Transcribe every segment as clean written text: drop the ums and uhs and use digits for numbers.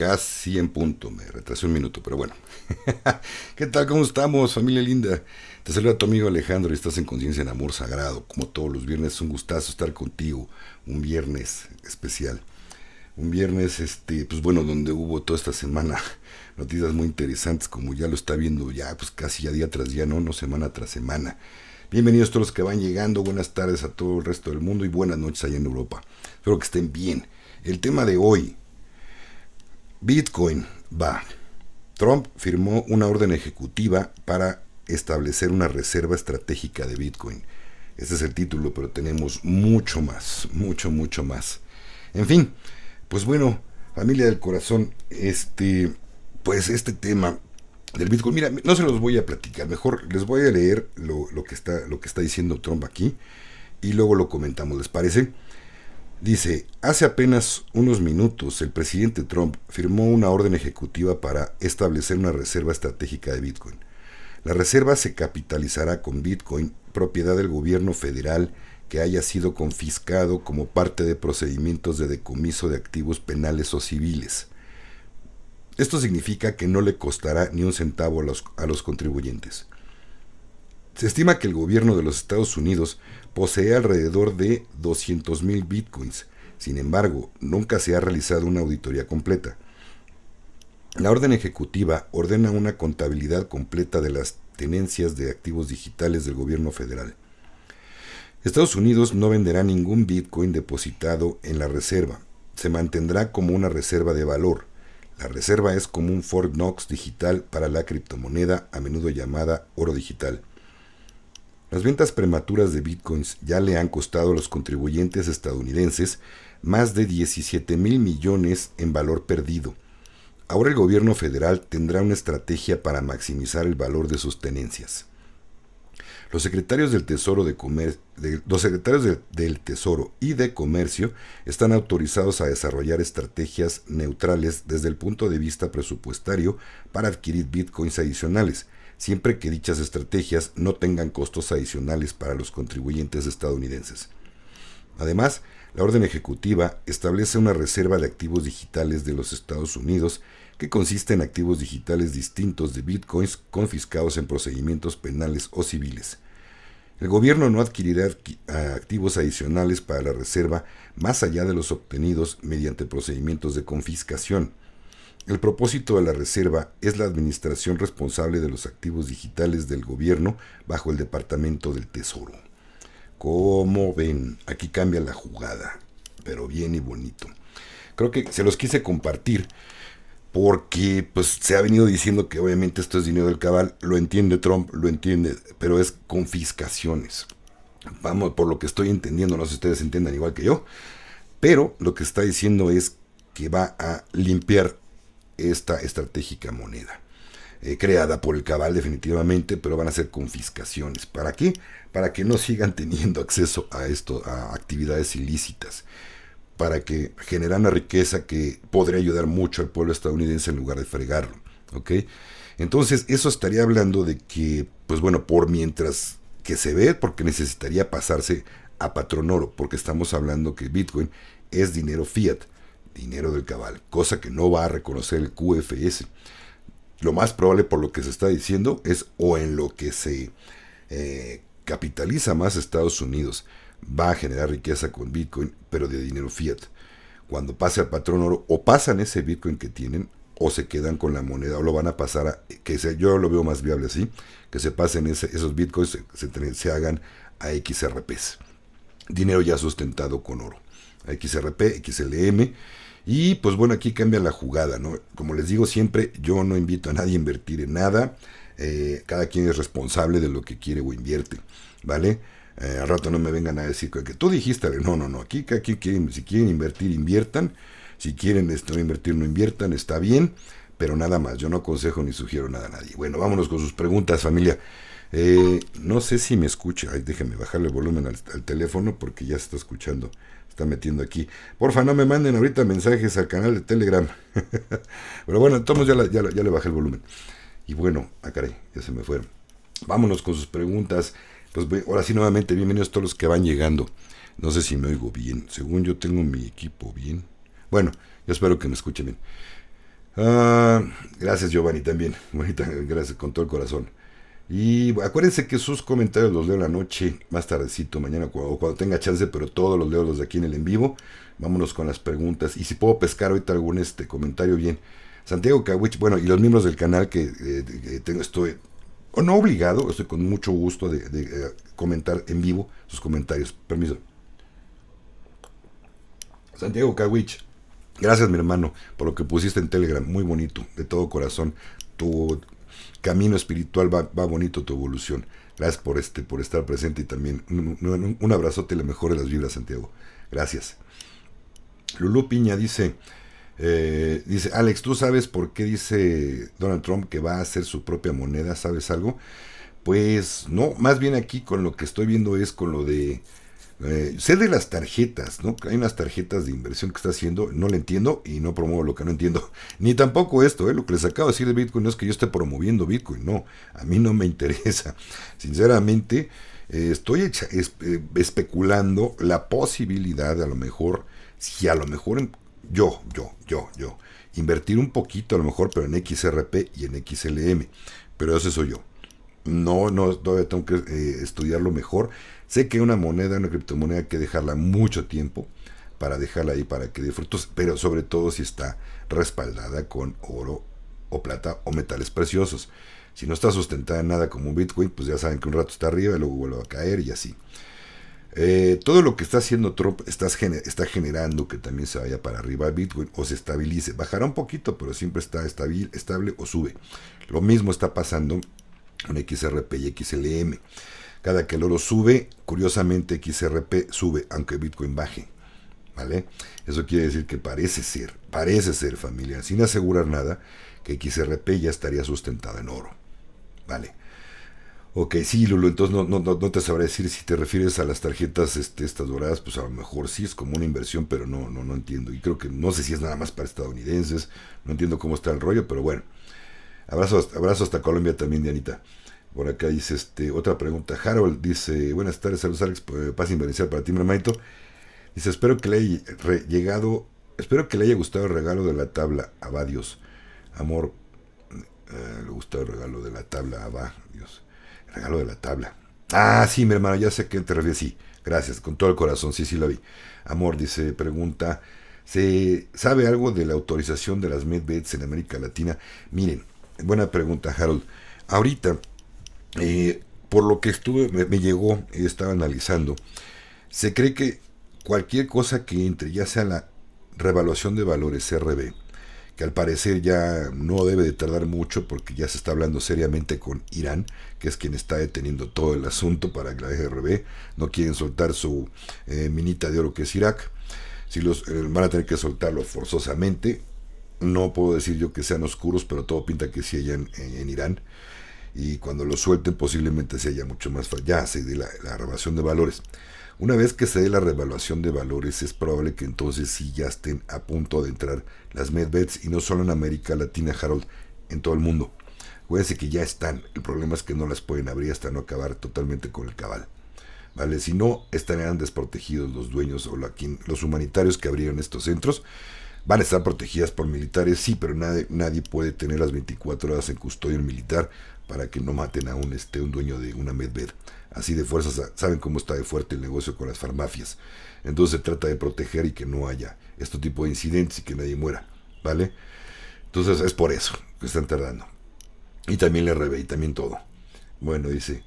Casi en punto, me retrasé un minuto, pero bueno. ¿Qué tal? ¿Cómo estamos, familia linda? Te saluda tu amigo Alejandro y estás en Conciencia en Amor Sagrado. Como todos los viernes, es un gustazo estar contigo. Un viernes especial. Un viernes, pues bueno, donde hubo toda esta semana noticias muy interesantes, como ya lo está viendo ya, pues casi ya día tras día, no semana tras semana. Bienvenidos todos los que van llegando, buenas tardes a todo el resto del mundo y buenas noches allá en Europa. Espero que estén bien. El tema de hoy, Bitcoin va. Trump firmó una orden ejecutiva para establecer una reserva estratégica de Bitcoin. Este es el título, pero tenemos mucho más, mucho más. En fin, pues bueno, familia del corazón, pues este tema del Bitcoin, mira, no se los voy a platicar, mejor les voy a leer lo que está diciendo Trump aquí y luego lo comentamos, ¿les parece? Dice, hace apenas unos minutos el presidente Trump firmó una orden ejecutiva para establecer una reserva estratégica de Bitcoin. La reserva se capitalizará con Bitcoin, propiedad del gobierno federal que haya sido confiscado como parte de procedimientos de decomiso de activos penales o civiles. Esto significa que no le costará ni un centavo a los contribuyentes. Se estima que el gobierno de los Estados Unidos posee alrededor de 200,000 bitcoins. Sin embargo, nunca se ha realizado una auditoría completa. La orden ejecutiva ordena una contabilidad completa de las tenencias de activos digitales del gobierno federal. Estados Unidos no venderá ningún bitcoin depositado en la reserva. Se mantendrá como una reserva de valor. La reserva es como un Fort Knox digital para la criptomoneda, a menudo llamada oro digital. Las ventas prematuras de bitcoins ya le han costado a los contribuyentes estadounidenses más de 17,000 millones en valor perdido. Ahora el gobierno federal tendrá una estrategia para maximizar el valor de sus tenencias. Los secretarios del Tesoro, del Tesoro y de Comercio están autorizados a desarrollar estrategias neutrales desde el punto de vista presupuestario para adquirir bitcoins adicionales, siempre que dichas estrategias no tengan costos adicionales para los contribuyentes estadounidenses. Además, la orden ejecutiva establece una reserva de activos digitales de los Estados Unidos que consiste en activos digitales distintos de bitcoins confiscados en procedimientos penales o civiles. El gobierno no adquirirá activos adicionales para la reserva más allá de los obtenidos mediante procedimientos de confiscación. El propósito de la reserva es la administración responsable de los activos digitales del gobierno bajo el Departamento del Tesoro. Como ven, aquí cambia la jugada, pero bien y bonito. Creo que se los quise compartir porque pues se ha venido diciendo que obviamente esto es dinero del cabal, lo entiende Trump, lo entiende, pero es confiscaciones. Vamos, por lo que estoy entendiendo, no sé si ustedes entiendan igual que yo, pero lo que está diciendo es que va a limpiar esta estratégica moneda. Creada por el cabal definitivamente, pero van a ser confiscaciones. ¿Para qué? Para que no sigan teniendo acceso a esto, a actividades ilícitas, para que generan una riqueza que podría ayudar mucho al pueblo estadounidense en lugar de fregarlo, ¿ok? Entonces eso estaría hablando de que, pues bueno, por mientras que se ve, porque necesitaría pasarse a patrón oro, porque estamos hablando que Bitcoin es dinero fiat, dinero del cabal, cosa que no va a reconocer el QFS. Lo más probable, por lo que se está diciendo, es o en lo que se capitaliza más Estados Unidos va a generar riqueza con Bitcoin, pero de dinero fiat. Cuando pase al patrón oro, o pasan ese Bitcoin que tienen, o se quedan con la moneda, o lo van a pasar a, yo lo veo más viable así, que se pasen esos Bitcoins, se hagan a XRPs. Dinero ya sustentado con oro. XRP, XLM. Y pues bueno, aquí cambia la jugada, ¿no? Como les digo siempre, yo no invito a nadie a invertir en nada. Cada quien es responsable de lo que quiere o invierte, ¿vale? Al rato no me vengan a decir que tú dijiste, no, aquí si quieren invertir, inviertan, si quieren no invertir, no inviertan, está bien, pero nada más, yo no aconsejo ni sugiero nada a nadie. Bueno, vámonos con sus preguntas, familia. No sé si me escucha, déjenme bajarle el volumen al teléfono porque ya se está escuchando, está metiendo aquí. Porfa, no me manden ahorita mensajes al canal de Telegram. Pero bueno, entonces ya le bajé el volumen. Y bueno, caray, ya se me fueron. Vámonos con sus preguntas. Pues ahora sí, nuevamente, bienvenidos todos los que van llegando. No sé si me oigo bien. Según yo tengo mi equipo bien. Bueno, yo espero que me escuchen bien. Ah, gracias Giovanni también, bonita, gracias con todo el corazón. Y acuérdense que sus comentarios los leo en la noche, más tardecito, mañana o cuando tenga chance, pero todos los leo los de aquí en el en vivo. Vámonos con las preguntas. Y si puedo pescar ahorita algún comentario, bien. Santiago Kawich, bueno, y los miembros del canal que tengo, estoy, o no obligado, estoy con mucho gusto de comentar en vivo sus comentarios. Permiso. Santiago Kawich, gracias mi hermano por lo que pusiste en Telegram, muy bonito, de todo corazón. Tu camino espiritual va bonito, tu evolución. Gracias por estar presente y también un abrazote y la mejor de las vibras, Santiago. Gracias. Lulú Piña dice, Alex, ¿tú sabes por qué dice Donald Trump que va a hacer su propia moneda? ¿Sabes algo? Pues no, más bien aquí con lo que estoy viendo es con lo de sé de las tarjetas, ¿no? Hay unas tarjetas de inversión que está haciendo, no le entiendo y no promuevo lo que no entiendo. Ni tampoco esto, lo que les acabo de decir de Bitcoin no es que yo esté promoviendo Bitcoin, no, a mí no me interesa. Sinceramente, especulando la posibilidad de a lo mejor, si a lo mejor yo, invertir un poquito a lo mejor, pero en XRP y en XLM, pero eso soy yo. No, todavía tengo que estudiarlo mejor. Sé que una criptomoneda hay que dejarla mucho tiempo para dejarla ahí para que dé frutos, pero sobre todo si está respaldada con oro o plata o metales preciosos. Si no está sustentada en nada como Bitcoin, pues ya saben que un rato está arriba y luego vuelve a caer y así. Todo lo que está haciendo Trump está generando que también se vaya para arriba Bitcoin o se estabilice. Bajará un poquito, pero siempre está estable o sube. Lo mismo está pasando con XRP y XLM. Cada que el oro sube, curiosamente XRP sube, aunque Bitcoin baje. ¿Vale? Eso quiere decir que parece ser familia, sin asegurar nada, que XRP ya estaría sustentada en oro. ¿Vale? Ok, sí, Lulu, entonces no te sabré decir si te refieres a las tarjetas estas doradas, pues a lo mejor sí es como una inversión, pero no entiendo. Y creo que no sé si es nada más para estadounidenses, no entiendo cómo está el rollo, pero bueno. Abrazo hasta Colombia también, Dianita. Por acá dice otra pregunta. Harold dice, buenas tardes, saludos Alex, paz inverencial para ti, mi hermanito. Dice, espero que le haya gustado el regalo de la tabla, Abba Dios. Amor, le gustó el regalo de la tabla, Abba Dios. El regalo de la tabla. Ah, sí, mi hermano, ya sé a qué te refieres, sí. Gracias, con todo el corazón, sí, lo vi. Amor, dice, pregunta, ¿se sabe algo de la autorización de las medbeds en América Latina? Miren, buena pregunta, Harold. Ahorita, por lo que me llegó y estaba analizando, se cree que cualquier cosa que entre, ya sea la revaluación de valores CRB, que al parecer ya no debe de tardar mucho porque ya se está hablando seriamente con Irán, que es quien está deteniendo todo el asunto para que la CRB no quieren soltar su minita de oro que es Irak. Si van a tener que soltarlo forzosamente, no puedo decir yo que sean oscuros, pero todo pinta que sí hay en Irán. Y cuando lo suelten posiblemente se haya mucho más fácil. Ya se dé la revaluación de valores. Una vez que se dé la revaluación de valores, es probable que entonces sí ya estén a punto de entrar las medbeds, y no solo en América Latina, Harold, en todo el mundo. Acuérdense que ya están. El problema es que no las pueden abrir hasta no acabar totalmente con el cabal. ¿Vale? Si no, estarían desprotegidos los dueños o los humanitarios que abrieron estos centros. Van a estar protegidas por militares, sí, pero nadie puede tener las 24 horas en custodia militar para que no maten a un dueño de una medbed. Así de fuerzas, saben cómo está de fuerte el negocio con las farmacias. Entonces se trata de proteger y que no haya este tipo de incidentes y que nadie muera, ¿vale? Entonces es por eso que están tardando. Y también le rebe y también todo. Bueno, dice...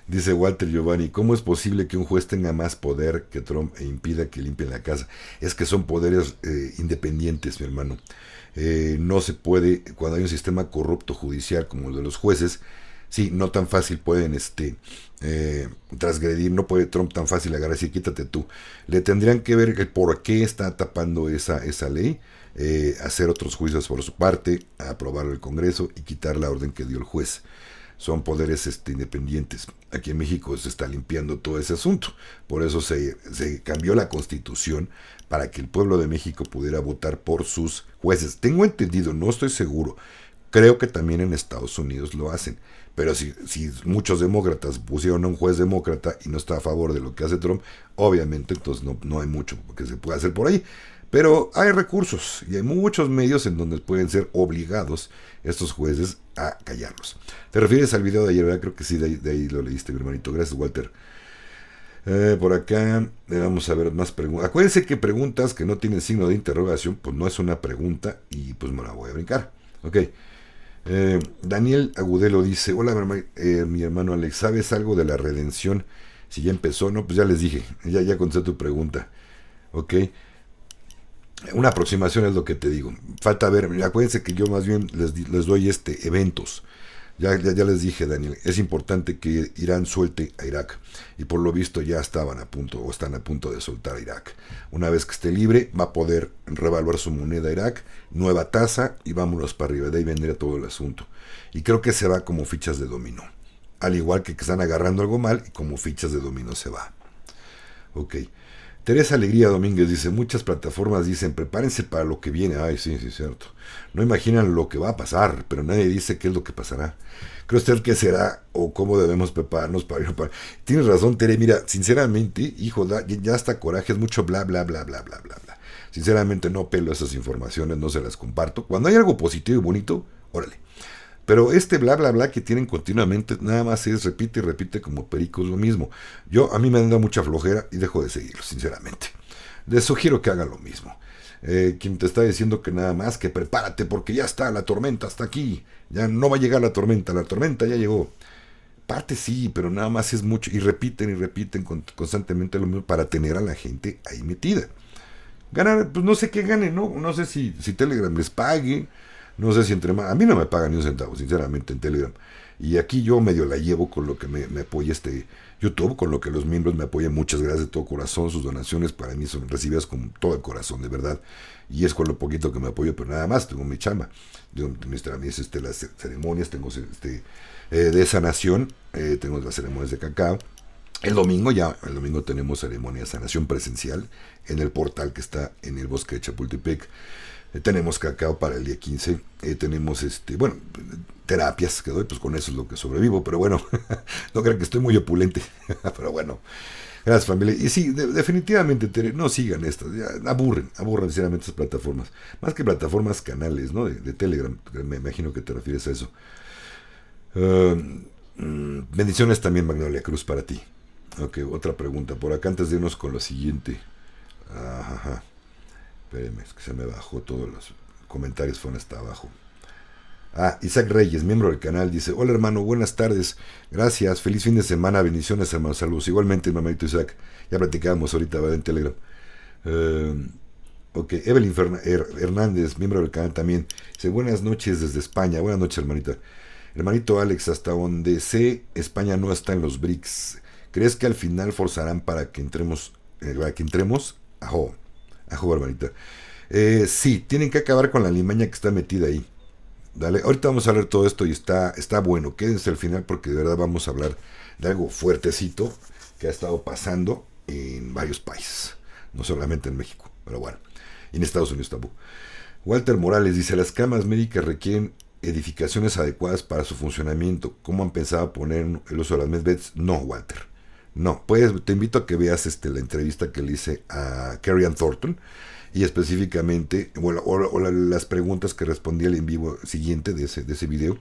dice Walter Giovanni, ¿cómo es posible que un juez tenga más poder que Trump e impida que limpien la casa? Es que son poderes independientes, mi hermano. No se puede, cuando hay un sistema corrupto judicial como el de los jueces, sí, no tan fácil pueden transgredir, no puede Trump tan fácil agarrar y decir, quítate tú. Le tendrían que ver el por qué está tapando esa ley, hacer otros juicios por su parte, aprobar el Congreso y quitar la orden que dio el juez. Son poderes independientes. Aquí en México se está limpiando todo ese asunto. Por eso se cambió la Constitución para que el pueblo de México pudiera votar por sus jueces. Tengo entendido, no estoy seguro. Creo que también en Estados Unidos lo hacen. Pero si muchos demócratas pusieron a un juez demócrata y no está a favor de lo que hace Trump, obviamente entonces no hay mucho que se pueda hacer por ahí. Pero hay recursos y hay muchos medios en donde pueden ser obligados estos jueces a callarlos. ¿Te refieres al video de ayer, verdad? Creo que sí, de ahí lo leíste, mi hermanito. Gracias, Walter. Por acá vamos a ver más preguntas. Acuérdense que preguntas que no tienen signo de interrogación, pues no es una pregunta y pues me la voy a brincar. Ok. Daniel Agudelo dice: hola mi hermano Alex, ¿sabes algo de la redención? Si ya empezó, no, pues ya les dije, ya contesté tu pregunta. Ok. Una aproximación es lo que te digo. Falta ver, acuérdense que yo más bien les doy eventos. Ya les dije, Daniel, es importante que Irán suelte a Irak. Y por lo visto ya estaban a punto o están a punto de soltar a Irak. Una vez que esté libre, va a poder revaluar su moneda Irak, nueva tasa y vámonos para arriba. De ahí vendría todo el asunto. Y creo que se va como fichas de dominó. Al igual que están agarrando algo mal y como fichas de dominó se va. Ok. Teresa Alegría Domínguez dice: muchas plataformas dicen prepárense para lo que viene. Ay, sí, cierto. No imaginan lo que va a pasar, pero nadie dice qué es lo que pasará. ¿Cree usted qué será o cómo debemos prepararnos para ir para...? Tienes razón, Tere. Mira, sinceramente, hijo, ya hasta coraje, es mucho bla, bla, bla, bla, bla, bla, bla. Sinceramente no pelo esas informaciones, no se las comparto. Cuando hay algo positivo y bonito, órale. Pero bla bla bla que tienen continuamente, nada más es repite y repite como pericos lo mismo. A mí me han dado mucha flojera y dejo de seguirlo, sinceramente. Les sugiero que hagan lo mismo. Quien te está diciendo que nada más que prepárate porque ya está, la tormenta está aquí. Ya no va a llegar la tormenta ya llegó. Parte sí, pero nada más es mucho. Y repiten constantemente lo mismo para tener a la gente ahí metida. Ganar, pues no sé qué ganen, ¿no? No sé si Telegram les pague. No sé si entre más. A mí no me pagan ni un centavo, sinceramente, en Telegram. Y aquí yo medio la llevo con lo que me apoya YouTube, con lo que los miembros me apoyan. Muchas gracias de todo corazón. Sus donaciones para mí son recibidas con todo el corazón, de verdad. Y es con lo poquito que me apoyo, pero nada más. Tengo mi chamba. Las ceremonias, tengo de sanación, tengo las ceremonias de cacao. El domingo tenemos ceremonia de sanación presencial en el portal que está en el bosque de Chapultepec. Tenemos cacao para el día 15. Tenemos terapias que doy, pues con eso es lo que sobrevivo. Pero bueno, no crean que estoy muy opulente. Pero bueno, gracias, familia. Y sí, definitivamente no sigan estas. Aburren sinceramente estas plataformas. Más que plataformas, canales, ¿no? De Telegram. Me imagino que te refieres a eso. Bendiciones también, Magnolia Cruz, para ti. Ok, otra pregunta. Por acá antes de irnos con lo siguiente. Ajá. Espérenme, es que se me bajó, todos los comentarios fueron hasta abajo. Isaac Reyes, miembro del canal, dice: hola hermano, buenas tardes, gracias, feliz fin de semana, bendiciones hermano, saludos. Igualmente, mamadito Isaac, ya platicábamos ahorita, ¿verdad? En Telegram. Ok, Evelyn Hernández, miembro del canal también, dice: buenas noches desde España. Buenas noches, hermanita. Hermanito Alex, hasta donde sé, España no está en los BRICS. ¿Crees que al final forzarán para que entremos? Ajo, hermanita. Sí, tienen que acabar con la limaña que está metida ahí. Dale, ahorita vamos a hablar todo esto y está bueno. Quédense al final porque de verdad vamos a hablar de algo fuertecito que ha estado pasando en varios países. No solamente en México, pero bueno. Y en Estados Unidos tampoco. Walter Morales dice: las camas médicas requieren edificaciones adecuadas para su funcionamiento. ¿Cómo han pensado poner el uso de las medbeds? No, Walter. No, te invito a que veas la entrevista que le hice a Carrie Ann Thornton y específicamente, las preguntas que respondí al en vivo siguiente de ese video.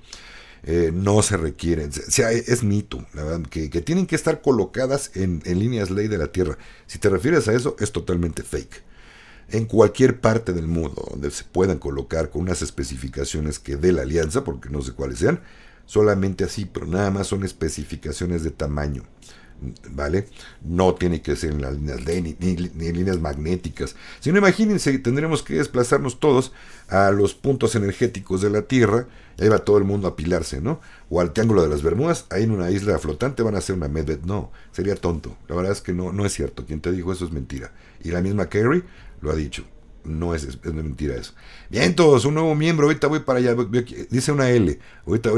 No se requieren, o sea, es mito, la verdad, que tienen que estar colocadas en líneas ley de la Tierra. Si te refieres a eso, es totalmente fake. En cualquier parte del mundo donde se puedan colocar con unas especificaciones que dé la alianza, porque no sé cuáles sean, solamente así, pero nada más son especificaciones de tamaño. ¿Vale? No tiene que ser en las líneas D ni en líneas magnéticas. Si no, imagínense, tendremos que desplazarnos todos a los puntos energéticos de la Tierra. Y ahí va todo el mundo a apilarse, ¿no? O al Triángulo de las Bermudas, ahí en una isla flotante van a hacer una medbed. No, sería tonto. La verdad es que no es cierto. Quien te dijo eso es mentira. Y la misma Carrie lo ha dicho. No es mentira eso. Bien, todos, un nuevo miembro. Ahorita voy para allá. Dice una L. Ahorita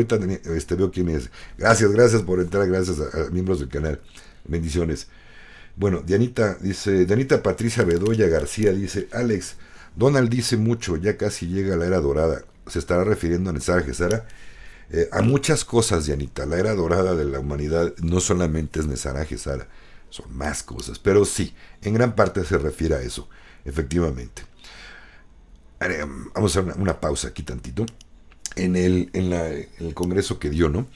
veo quién es. Gracias por entrar. Gracias a miembros del canal. Bendiciones. Bueno, Dianita Patricia Bedoya García dice: Alex, Donald dice mucho. Ya casi llega la era dorada. ¿Se estará refiriendo a Nesara Gesara? A muchas cosas, Dianita. La era dorada de la humanidad no solamente es Nesara Gesara, son más cosas. Pero sí, en gran parte se refiere a eso, efectivamente. Vamos a hacer una pausa aquí tantito. En el congreso que dio, ¿no?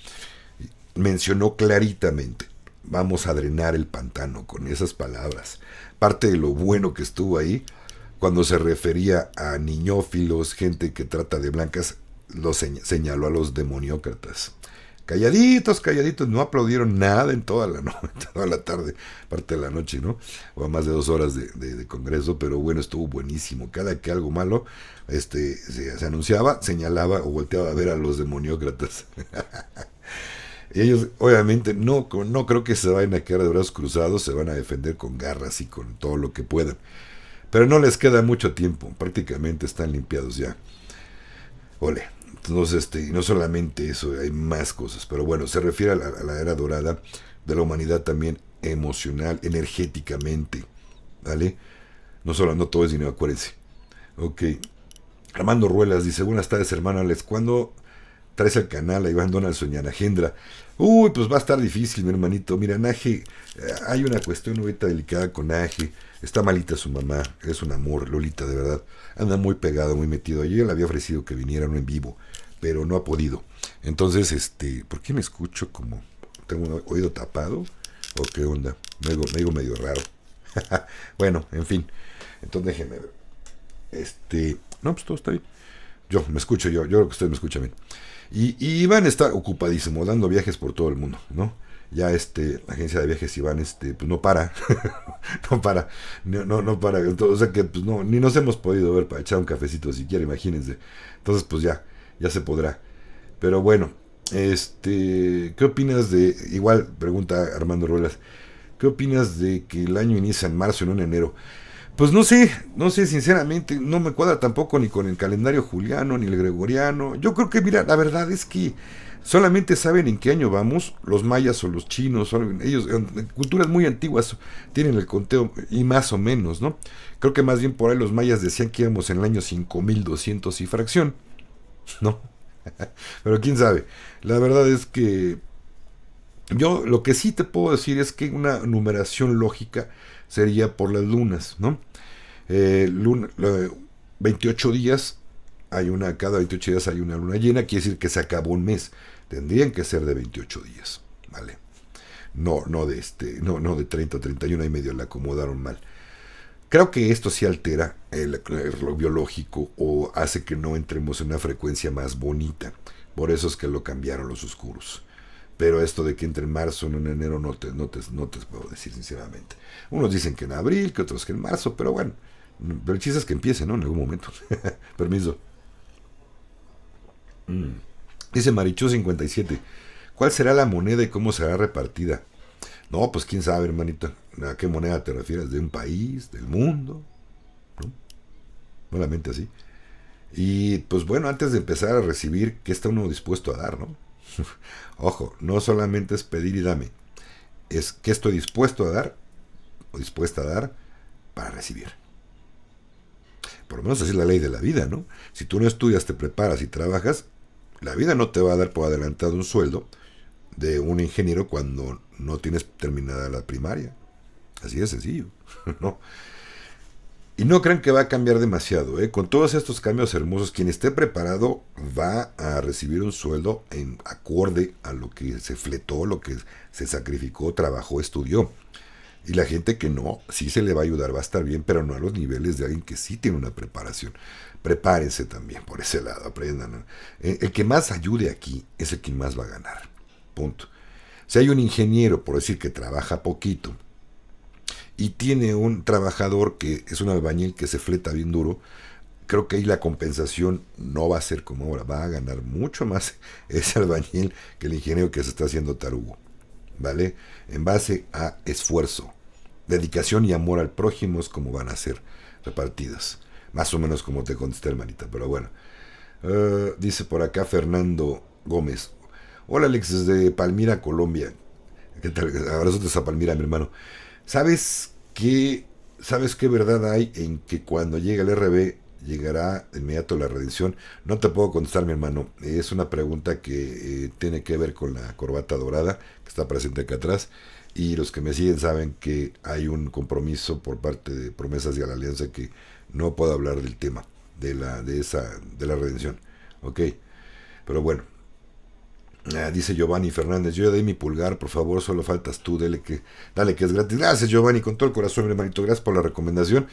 Mencionó claritamente, vamos a drenar el pantano con esas palabras. Parte de lo bueno que estuvo ahí, cuando se refería a niñófilos, gente que trata de blancas, lo señaló a los demoniócratas. Calladitos, calladitos, no aplaudieron nada en toda la noche, toda la tarde, parte de la noche, ¿no? O más de 2 horas de congreso, pero bueno, estuvo buenísimo. Cada que algo malo se anunciaba, señalaba o volteaba a ver a los demoniócratas. Y ellos, obviamente, no creo que se vayan a quedar de brazos cruzados, se van a defender con garras y con todo lo que puedan. Pero no les queda mucho tiempo, prácticamente están limpiados ya. Ole. Entonces, no solamente eso, hay más cosas. Pero bueno, se refiere a la era dorada de la humanidad también emocional, energéticamente. ¿Vale? No solo, no todo es dinero, acuérdense. Ok. Armando Ruelas dice, buenas tardes, hermano Alex. ¿Cuándo traes al canal a Iván Donaldson y a Nagendra? Uy, pues va a estar difícil, mi hermanito. Mira, Naje, hay una cuestión ahorita delicada con Naje. Está malita su mamá, es un amor, Lolita, de verdad. Anda muy pegado, muy metido. Yo ya le había ofrecido que viniera no en vivo, pero no ha podido. Entonces, ¿por qué me escucho como tengo un oído tapado? ¿O qué onda? Me digo medio raro. Bueno, en fin. Entonces déjenme ver. No, pues todo está bien. Yo me escucho, yo creo que usted me escucha bien. Y Iván está ocupadísimo, dando viajes por todo el mundo, ¿no? Ya la agencia de viajes Iván, pues no para, no para, no para. Entonces, o sea que pues no, ni nos hemos podido ver para echar un cafecito siquiera, imagínense. Entonces, pues ya se podrá. Pero bueno, ¿qué opinas igual pregunta Armando Ruelas, ¿qué opinas de que el año inicia en marzo y no en enero? Pues no sé, sinceramente, no me cuadra tampoco ni con el calendario juliano, ni el gregoriano. Yo creo que, mira, la verdad es que solamente saben en qué año vamos los mayas o los chinos, ellos, en culturas muy antiguas, tienen el conteo y más o menos, ¿no? Creo que más bien por ahí los mayas decían que íbamos en el año 5200 y fracción, ¿no? Pero quién sabe, la verdad es que yo lo que sí te puedo decir es que una numeración lógica sería por las lunas, ¿no? Luna, 28 días, cada 28 días hay una luna llena, quiere decir que se acabó un mes. Tendrían que ser de 28 días, ¿vale? No de 30 o 31, y medio la acomodaron mal. Creo que esto sí altera el reloj biológico o hace que no entremos en una frecuencia más bonita. Por eso es que lo cambiaron los oscuros. Pero esto de que entre en marzo o en enero no te puedo decir sinceramente. Unos dicen que en abril, que otros que en marzo, pero bueno. Pero el chiste es que empiece, ¿no? En algún momento. Permiso. Dice Marichu57. ¿Cuál será la moneda y cómo será repartida? No, pues quién sabe, hermanito. ¿A qué moneda te refieres? ¿De un país? ¿Del mundo? ¿No? Solamente así. Y pues bueno, antes de empezar a recibir, ¿qué está uno dispuesto a dar, no? Ojo, no solamente es pedir y dame. Es qué estoy dispuesto a dar o dispuesta a dar para recibir. Por lo menos así es la ley de la vida, ¿no? Si tú no estudias, te preparas y trabajas, la vida no te va a dar por adelantado un sueldo de un ingeniero cuando no tienes terminada la primaria. Así de sencillo, ¿no? Y no crean que va a cambiar demasiado, ¿eh? Con todos estos cambios hermosos, quien esté preparado va a recibir un sueldo en acorde a lo que se fletó, lo que se sacrificó, trabajó, estudió. Y la gente que no, sí se le va a ayudar, va a estar bien, pero no a los niveles de alguien que sí tiene una preparación. Prepárense también por ese lado, aprendan. El que más ayude aquí es el que más va a ganar. Punto. Si hay un ingeniero, por decir que trabaja poquito, y tiene un trabajador que es un albañil que se fleta bien duro, creo que ahí la compensación no va a ser como ahora, va a ganar mucho más ese albañil que el ingeniero que se está haciendo tarugo, ¿vale? En base a esfuerzo, dedicación y amor al prójimo es como van a ser repartidas, más o menos como te contesté, hermanita, pero bueno. Dice por acá Fernando Gómez, hola Alex, desde Palmira, Colombia. ¿Qué tal? Abrazos desde Palmira, mi hermano. ¿Sabes qué verdad hay en que cuando llega el RB ¿Llegará de inmediato la redención? No te puedo contestar, mi hermano. Es una pregunta que tiene que ver con la corbata dorada que está presente acá atrás. Y los que me siguen saben que hay un compromiso por parte de Promesas y a la Alianza que no puedo hablar del tema de la redención. Ok, pero bueno. Dice Giovanni Fernández, yo ya di mi pulgar, por favor, solo faltas tú, dale que es gratis. Gracias Giovanni, con todo el corazón, mi hermanito, gracias por la recomendación.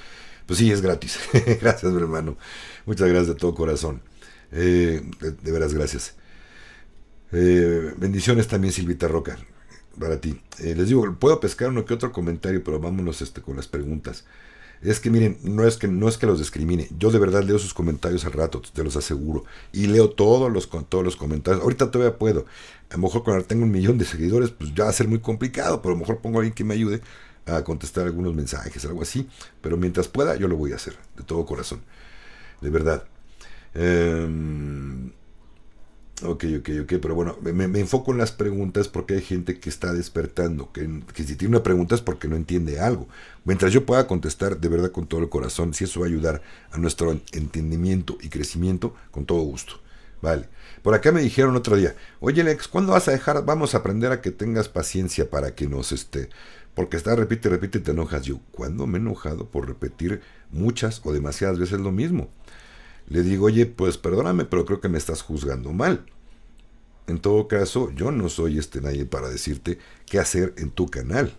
Pues sí, es gratis. Gracias, mi hermano. Muchas gracias de todo corazón. De veras, gracias. Bendiciones también, Silvita Roca, para ti. Les digo, puedo pescar uno que otro comentario, pero vámonos con las preguntas. Es que miren, no es que los discrimine. Yo de verdad leo sus comentarios al rato, te los aseguro. Y leo todos los comentarios. Ahorita todavía puedo. A lo mejor cuando tengo 1 millón de seguidores, pues ya va a ser muy complicado. Pero a lo mejor pongo a alguien que me ayude a contestar algunos mensajes, algo así. Pero mientras pueda, yo lo voy a hacer. De todo corazón. De verdad. Ok, pero bueno, me enfoco en las preguntas porque hay gente que está despertando, que si tiene una pregunta es porque no entiende algo. Mientras yo pueda contestar de verdad con todo el corazón, si eso va a ayudar a nuestro entendimiento y crecimiento, con todo gusto. Vale. Por acá me dijeron otro día, oye Lex, ¿cuándo vas a dejar? Vamos a aprender a que tengas paciencia para que porque está repite, te enojas. Yo, ¿cuándo me he enojado por repetir muchas o demasiadas veces lo mismo? Le digo, oye, pues perdóname, pero creo que me estás juzgando mal. En todo caso, yo no soy nadie para decirte qué hacer en tu canal.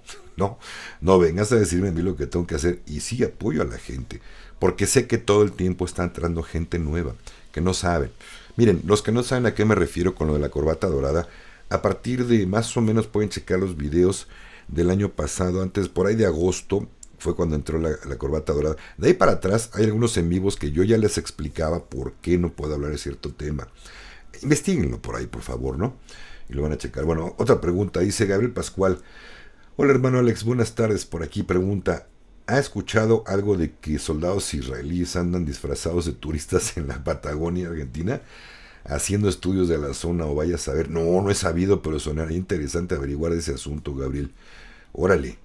No vengas a decirme a mí lo que tengo que hacer. Y sí apoyo a la gente, porque sé que todo el tiempo está entrando gente nueva, que no saben. Miren, los que no saben a qué me refiero con lo de la corbata dorada, a partir de más o menos pueden checar los videos del año pasado, antes por ahí de agosto, fue cuando entró la corbata dorada. De ahí para atrás hay algunos en vivos que yo ya les explicaba por qué no puedo hablar de cierto tema. Investíguenlo por ahí, por favor, ¿no? Y lo van a checar. Bueno, otra pregunta, dice Gabriel Pascual. Hola hermano Alex, buenas tardes. Por aquí pregunta, ¿ha escuchado algo de que soldados israelíes andan disfrazados de turistas en la Patagonia Argentina? Haciendo estudios de la zona o vaya a saber. No he sabido, pero sonaría interesante averiguar ese asunto, Gabriel. Órale.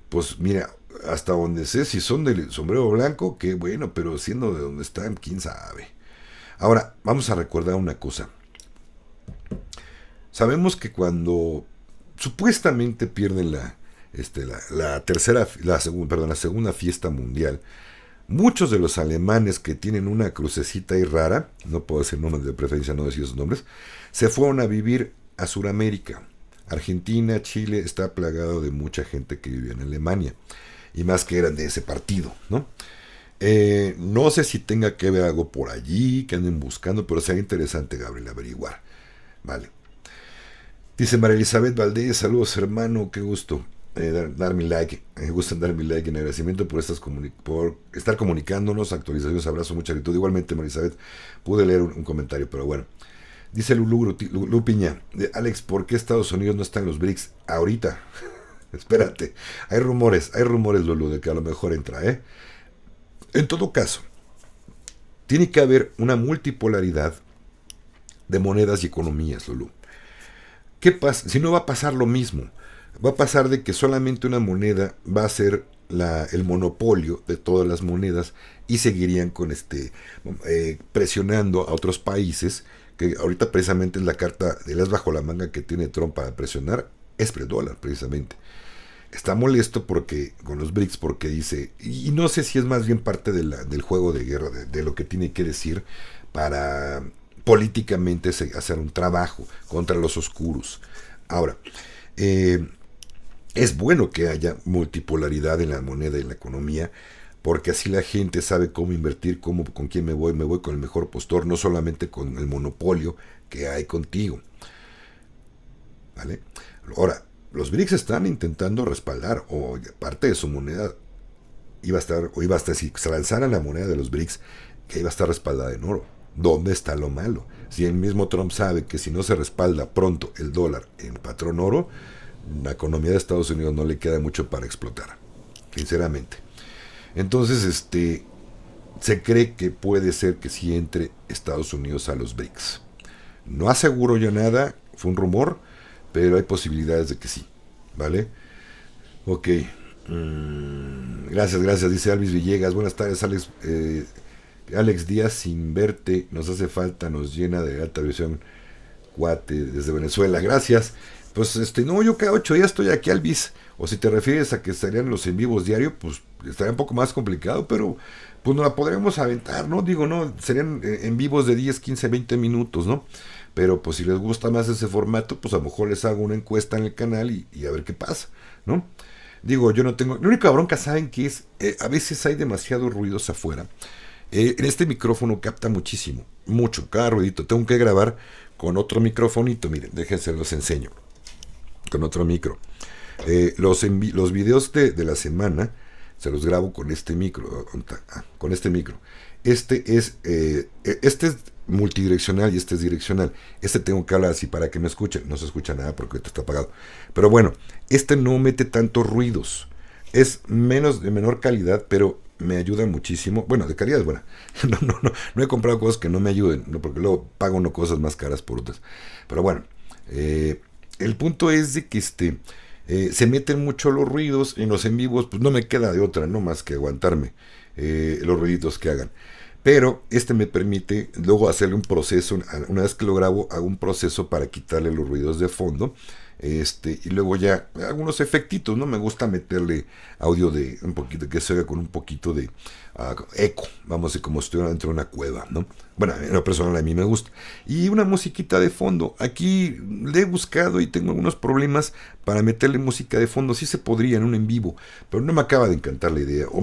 Pues mira, hasta donde sé, si son del sombrero blanco, qué bueno, pero siendo de donde están, quién sabe. Ahora, vamos a recordar una cosa. Sabemos que cuando supuestamente pierden la segunda fiesta mundial, muchos de los alemanes que tienen una crucecita ahí rara, no puedo decir nombres de preferencia, no decir esos nombres, se fueron a vivir a Sudamérica. Argentina, Chile está plagado de mucha gente que vivía en Alemania, y más que eran de ese partido, ¿no? No sé si tenga que ver algo por allí, que anden buscando, pero sería interesante, Gabriel, averiguar. Vale. Dice María Elizabeth Valdés, saludos hermano, qué gusto dar mi like, me gusta dar mi like en agradecimiento por estar comunicándonos, actualizaciones, abrazo, mucha gratitud. Igualmente, María Elizabeth, pude leer un comentario, pero bueno. Dice Lulu Piña, Alex, ¿por qué Estados Unidos no está en los BRICS ahorita? Espérate, hay rumores, Lulu, de que a lo mejor entra, ¿eh? En todo caso, tiene que haber una multipolaridad de monedas y economías, Lulu. ¿Qué pasa? Si no va a pasar lo mismo, va a pasar de que solamente una moneda va a ser el monopolio de todas las monedas y seguirían con presionando a otros países, que ahorita precisamente es la carta de las bajo la manga que tiene Trump para presionar, es el dólar precisamente. Está molesto con los BRICS porque dice, y no sé si es más bien parte del juego de guerra, de lo que tiene que decir para políticamente hacer un trabajo contra los oscuros. Ahora, es bueno que haya multipolaridad en la moneda y en la economía, porque así la gente sabe cómo invertir, con quién me voy con el mejor postor, no solamente con el monopolio que hay contigo. ¿Vale? Ahora, los BRICS están intentando respaldar, o parte de su moneda iba a estar, si se lanzara la moneda de los BRICS, que iba a estar respaldada en oro. ¿Dónde está lo malo? Si el mismo Trump sabe que si no se respalda pronto el dólar en patrón oro, la economía de Estados Unidos no le queda mucho para explotar, sinceramente. Entonces, se cree que puede ser que sí entre Estados Unidos a los BRICS. No aseguro yo nada, fue un rumor, pero hay posibilidades de que sí, ¿vale? Ok. Gracias, dice Alvis Villegas. Buenas tardes, Alex. Alex Díaz, sin verte, nos hace falta, nos llena de alta visión. Cuate, desde Venezuela, gracias. Pues no, yo cada 8 días estoy aquí, Alvis. O si te refieres a que estarían los en vivos diario, pues estaría un poco más complicado, pero pues nos la podremos aventar, ¿no? Digo, no, serían en vivos de 10, 15, 20 minutos, ¿no? Pero pues si les gusta más ese formato, pues a lo mejor les hago una encuesta en el canal y a ver qué pasa, ¿no? Digo, yo no tengo... La única bronca, ¿saben qué es? A veces hay demasiados ruidos afuera. En este micrófono capta muchísimo, mucho, cada ruidito. Tengo que grabar con otro microfonito, miren, déjense los enseño. Con otro micro. Los videos de la semana se los grabo con este micro. Con este micro. Este es multidireccional y este es direccional. Este tengo que hablar así para que me escuchen. No se escucha nada porque ahorita está apagado. Pero bueno, este no mete tantos ruidos. Es de menor calidad, pero me ayuda muchísimo. Bueno, de calidad es buena. No he comprado cosas que no me ayuden, ¿no? Porque luego pago uno cosas más caras por otras. Pero bueno, el punto es de que se meten mucho los ruidos en los en vivos, pues no me queda de otra, no más que aguantarme los ruiditos que hagan. Pero me permite luego hacerle un proceso, una vez que lo grabo, hago un proceso para quitarle los ruidos de fondo. Y luego ya algunos efectitos, ¿no? Me gusta meterle audio de un poquito, que se oiga con un poquito de eco, vamos, como si estuviera dentro de una cueva, ¿no? Bueno, en lo personal a mí me gusta. Y una musiquita de fondo. Aquí le he buscado y tengo algunos problemas para meterle música de fondo. Sí se podría en un en vivo, pero no me acaba de encantar la idea. O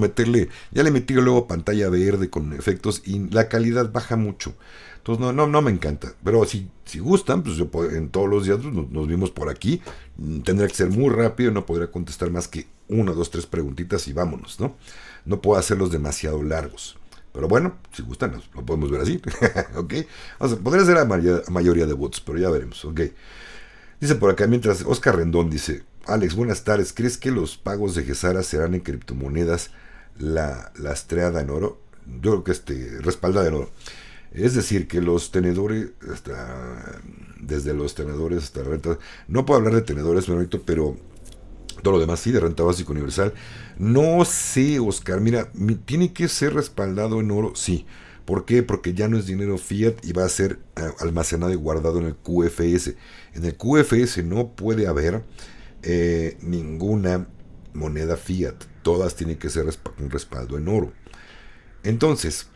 ya le metí luego pantalla verde con efectos y la calidad baja mucho. Entonces no me encanta. Pero si gustan, pues yo en todos los días nos vimos por aquí. Tendrá que ser muy rápido, no podría contestar más que 1, 2, 3 preguntitas y vámonos, ¿no? No puedo hacerlos demasiado largos. Pero bueno, si gustan, lo podemos ver así. ¿Ok? Podría ser a mayoría de bots, pero ya veremos. ¿Ok? Dice por acá, mientras Oscar Rendón dice: Alex, buenas tardes. ¿Crees que los pagos de Gesara serán en criptomonedas lastreada en oro? Yo creo que respaldada en oro. Es decir, que los tenedores, desde los tenedores hasta la renta, no puedo hablar de tenedores, pero todo lo demás sí, de renta básica universal. No sé, Oscar, mira, tiene que ser respaldado en oro, sí. ¿Por qué? Porque ya no es dinero fiat y va a ser almacenado y guardado en el QFS. En el QFS no puede haber ninguna moneda fiat. Todas tienen que ser un respaldo en oro. Entonces,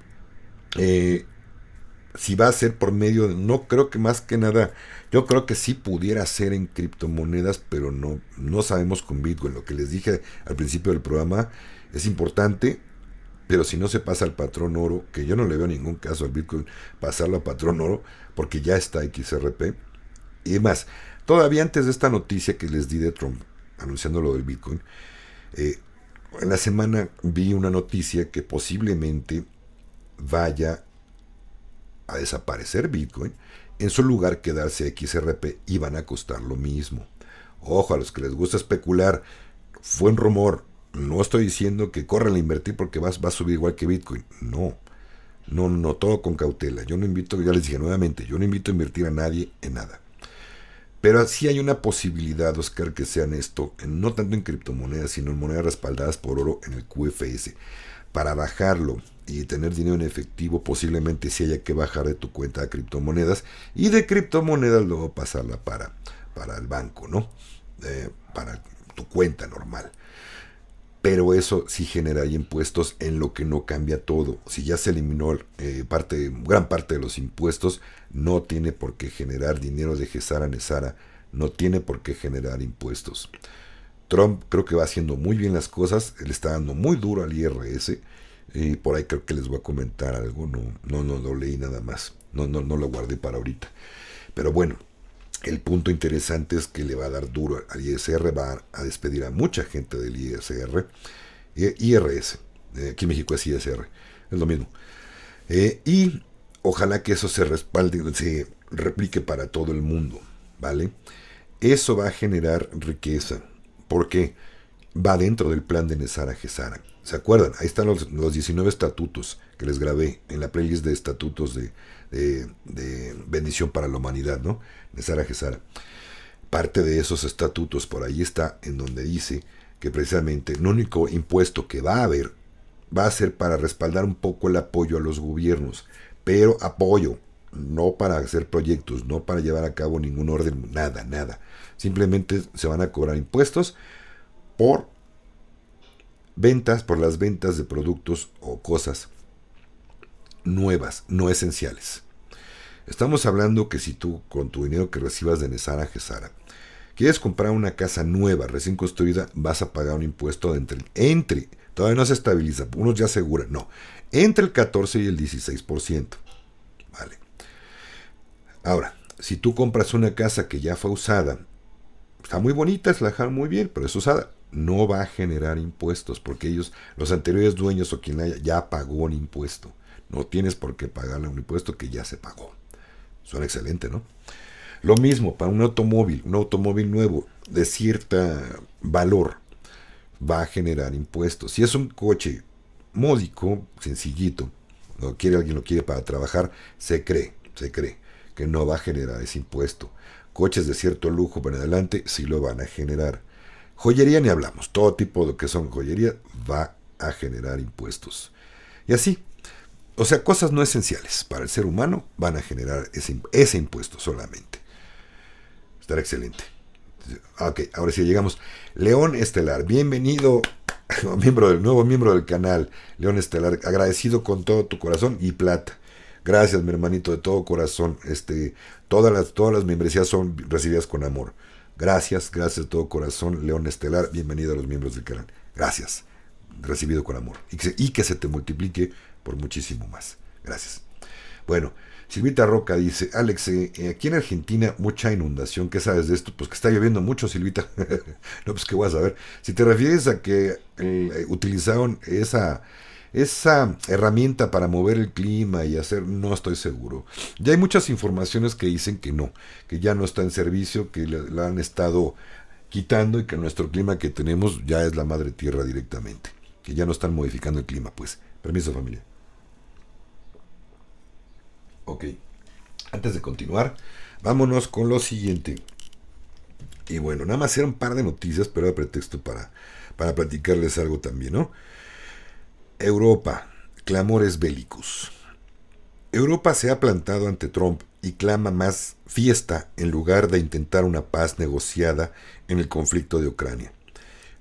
si va a ser por medio de, no creo que más que nada, yo creo que sí pudiera ser en criptomonedas, pero no sabemos con Bitcoin. Lo que les dije al principio del programa es importante, pero si no se pasa al patrón oro, que yo no le veo ningún caso al Bitcoin pasarlo a patrón oro, porque ya está XRP. Y más, todavía antes de esta noticia que les di de Trump anunciando lo del Bitcoin, en la semana vi una noticia que posiblemente vaya a desaparecer Bitcoin, en su lugar quedarse XRP y van a costar lo mismo. Ojo, a los que les gusta especular, fue un rumor. No estoy diciendo que corran a invertir porque va a subir igual que Bitcoin. No, todo con cautela. Yo no invito, ya les dije nuevamente, yo no invito a invertir a nadie en nada. Pero sí hay una posibilidad, Oscar, que sean esto, no tanto en criptomonedas, sino en monedas respaldadas por oro en el QFS. Para bajarlo y tener dinero en efectivo, posiblemente sí haya que bajar de tu cuenta a criptomonedas y de criptomonedas luego pasarla para el banco, ¿no? Para tu cuenta normal. Pero eso sí generaría impuestos en lo que no cambia todo. Si ya se eliminó gran parte de los impuestos, no tiene por qué generar dinero de Gesara Nesara, no tiene por qué generar impuestos. Trump creo que va haciendo muy bien las cosas, le está dando muy duro al IRS, y por ahí creo que les voy a comentar algo, no lo leí nada más, no lo guardé para ahorita. Pero bueno, el punto interesante es que le va a dar duro al ISR, va a despedir a mucha gente del IRS, aquí en México es ISR, es lo mismo. Y ojalá que eso se respalde, se replique para todo el mundo, ¿vale? Eso va a generar riqueza. Porque va dentro del plan de Nesara Gesara. ¿Se acuerdan? Ahí están los 19 estatutos que les grabé en la playlist de estatutos de bendición para la humanidad, ¿no? Nesara Gesara. Parte de esos estatutos por ahí está en donde dice que precisamente el único impuesto que va a haber va a ser para respaldar un poco el apoyo a los gobiernos, pero apoyo, no para hacer proyectos, no para llevar a cabo ningún orden, nada, nada. Simplemente se van a cobrar impuestos por ventas, por las ventas de productos o cosas nuevas, no esenciales. Estamos hablando que si tú, con tu dinero que recibas de Nesara Gesara, quieres comprar una casa nueva, recién construida, vas a pagar un impuesto de entre todavía no se estabiliza, unos ya aseguran, no, entre el 14 y el 16%. Vale. Ahora, si tú compras una casa que ya fue usada, está muy bonita, es la dejaron muy bien, pero es usada, no va a generar impuestos, porque ellos, los anteriores dueños o quien haya, ya pagó un impuesto. No tienes por qué pagarle un impuesto que ya se pagó. Suena excelente, ¿no? Lo mismo para un automóvil nuevo de cierto valor va a generar impuestos. Si es un coche módico, sencillito, alguien lo quiere para trabajar, se cree que no va a generar ese impuesto. Coches de cierto lujo para adelante sí lo van a generar. Joyería ni hablamos, todo tipo de que son joyería va a generar impuestos. Y así, o sea, cosas no esenciales para el ser humano van a generar ese impuesto solamente. Estará excelente. Ok, ahora sí llegamos. León Estelar, bienvenido, nuevo miembro del canal. León Estelar, agradecido con todo tu corazón y plata. Gracias, mi hermanito, de todo corazón. Todas las membresías son recibidas con amor. Gracias de todo corazón, León Estelar. Bienvenido a los miembros del canal. Gracias, recibido con amor. Y que se te multiplique por muchísimo más. Gracias. Bueno, Silvita Roca dice, Alex, aquí en Argentina mucha inundación, ¿qué sabes de esto? Pues que está lloviendo mucho, Silvita. No, pues qué vas a ver. Si te refieres a que utilizaron esa herramienta para mover el clima y hacer, no estoy seguro. Ya hay muchas informaciones que dicen que no, que ya no está en servicio, que la han estado quitando y que nuestro clima que tenemos ya es la madre tierra directamente, que ya no están modificando el clima, pues. Permiso, familia. Ok, antes de continuar, vámonos con lo siguiente. Y bueno, nada más era un par de noticias, pero era pretexto para platicarles algo también, ¿no? Europa, clamores bélicos. Europa se ha plantado ante Trump y clama más fiesta en lugar de intentar una paz negociada en el conflicto de Ucrania.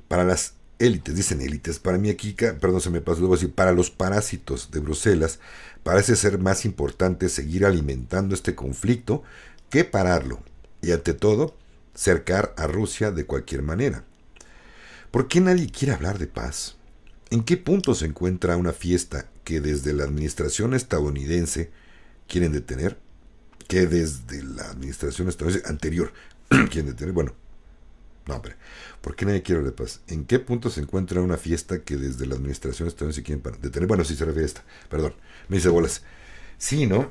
Para las élites, dicen élites, para mí aquí, perdón, se me pasó, debo decir, para los parásitos de Bruselas, parece ser más importante seguir alimentando este conflicto que pararlo y, ante todo, cercar a Rusia de cualquier manera. ¿Por qué nadie quiere hablar de paz? ¿En qué punto se encuentra una fiesta que desde la administración estadounidense quieren detener? Que desde la administración estadounidense anterior quieren detener. Bueno, no, hombre, ¿por qué nadie quiere hablar de paz? ¿En qué punto se encuentra una fiesta que desde la administración estadounidense quieren detener? Bueno, sí se refiere a esta, perdón, me hice bolas. Sí, ¿no?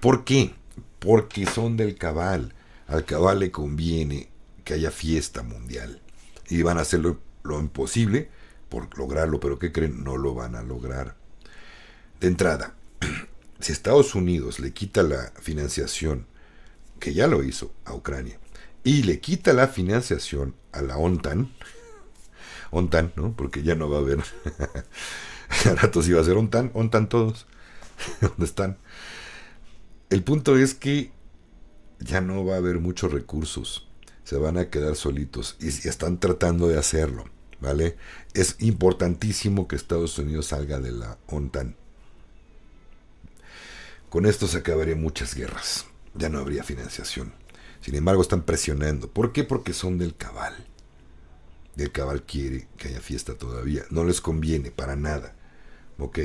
¿Por qué? Porque son del cabal. Al cabal le conviene que haya fiesta mundial. Y van a hacer lo imposible por lograrlo, pero ¿qué creen? No lo van a lograr. De entrada, si Estados Unidos le quita la financiación, que ya lo hizo a Ucrania, y le quita la financiación a la ONTAN, ¿no? Porque ya no va a haber. A ratos iba a ser ONTAN todos. ¿Dónde están? El punto es que ya no va a haber muchos recursos. Se van a quedar solitos y están tratando de hacerlo, ¿vale? Es importantísimo que Estados Unidos salga de la ONTAN. Con esto se acabarían muchas guerras. Ya no habría financiación. Sin embargo, están presionando. ¿Por qué? Porque son del cabal. El cabal quiere que haya fiesta todavía. No les conviene para nada. Ok.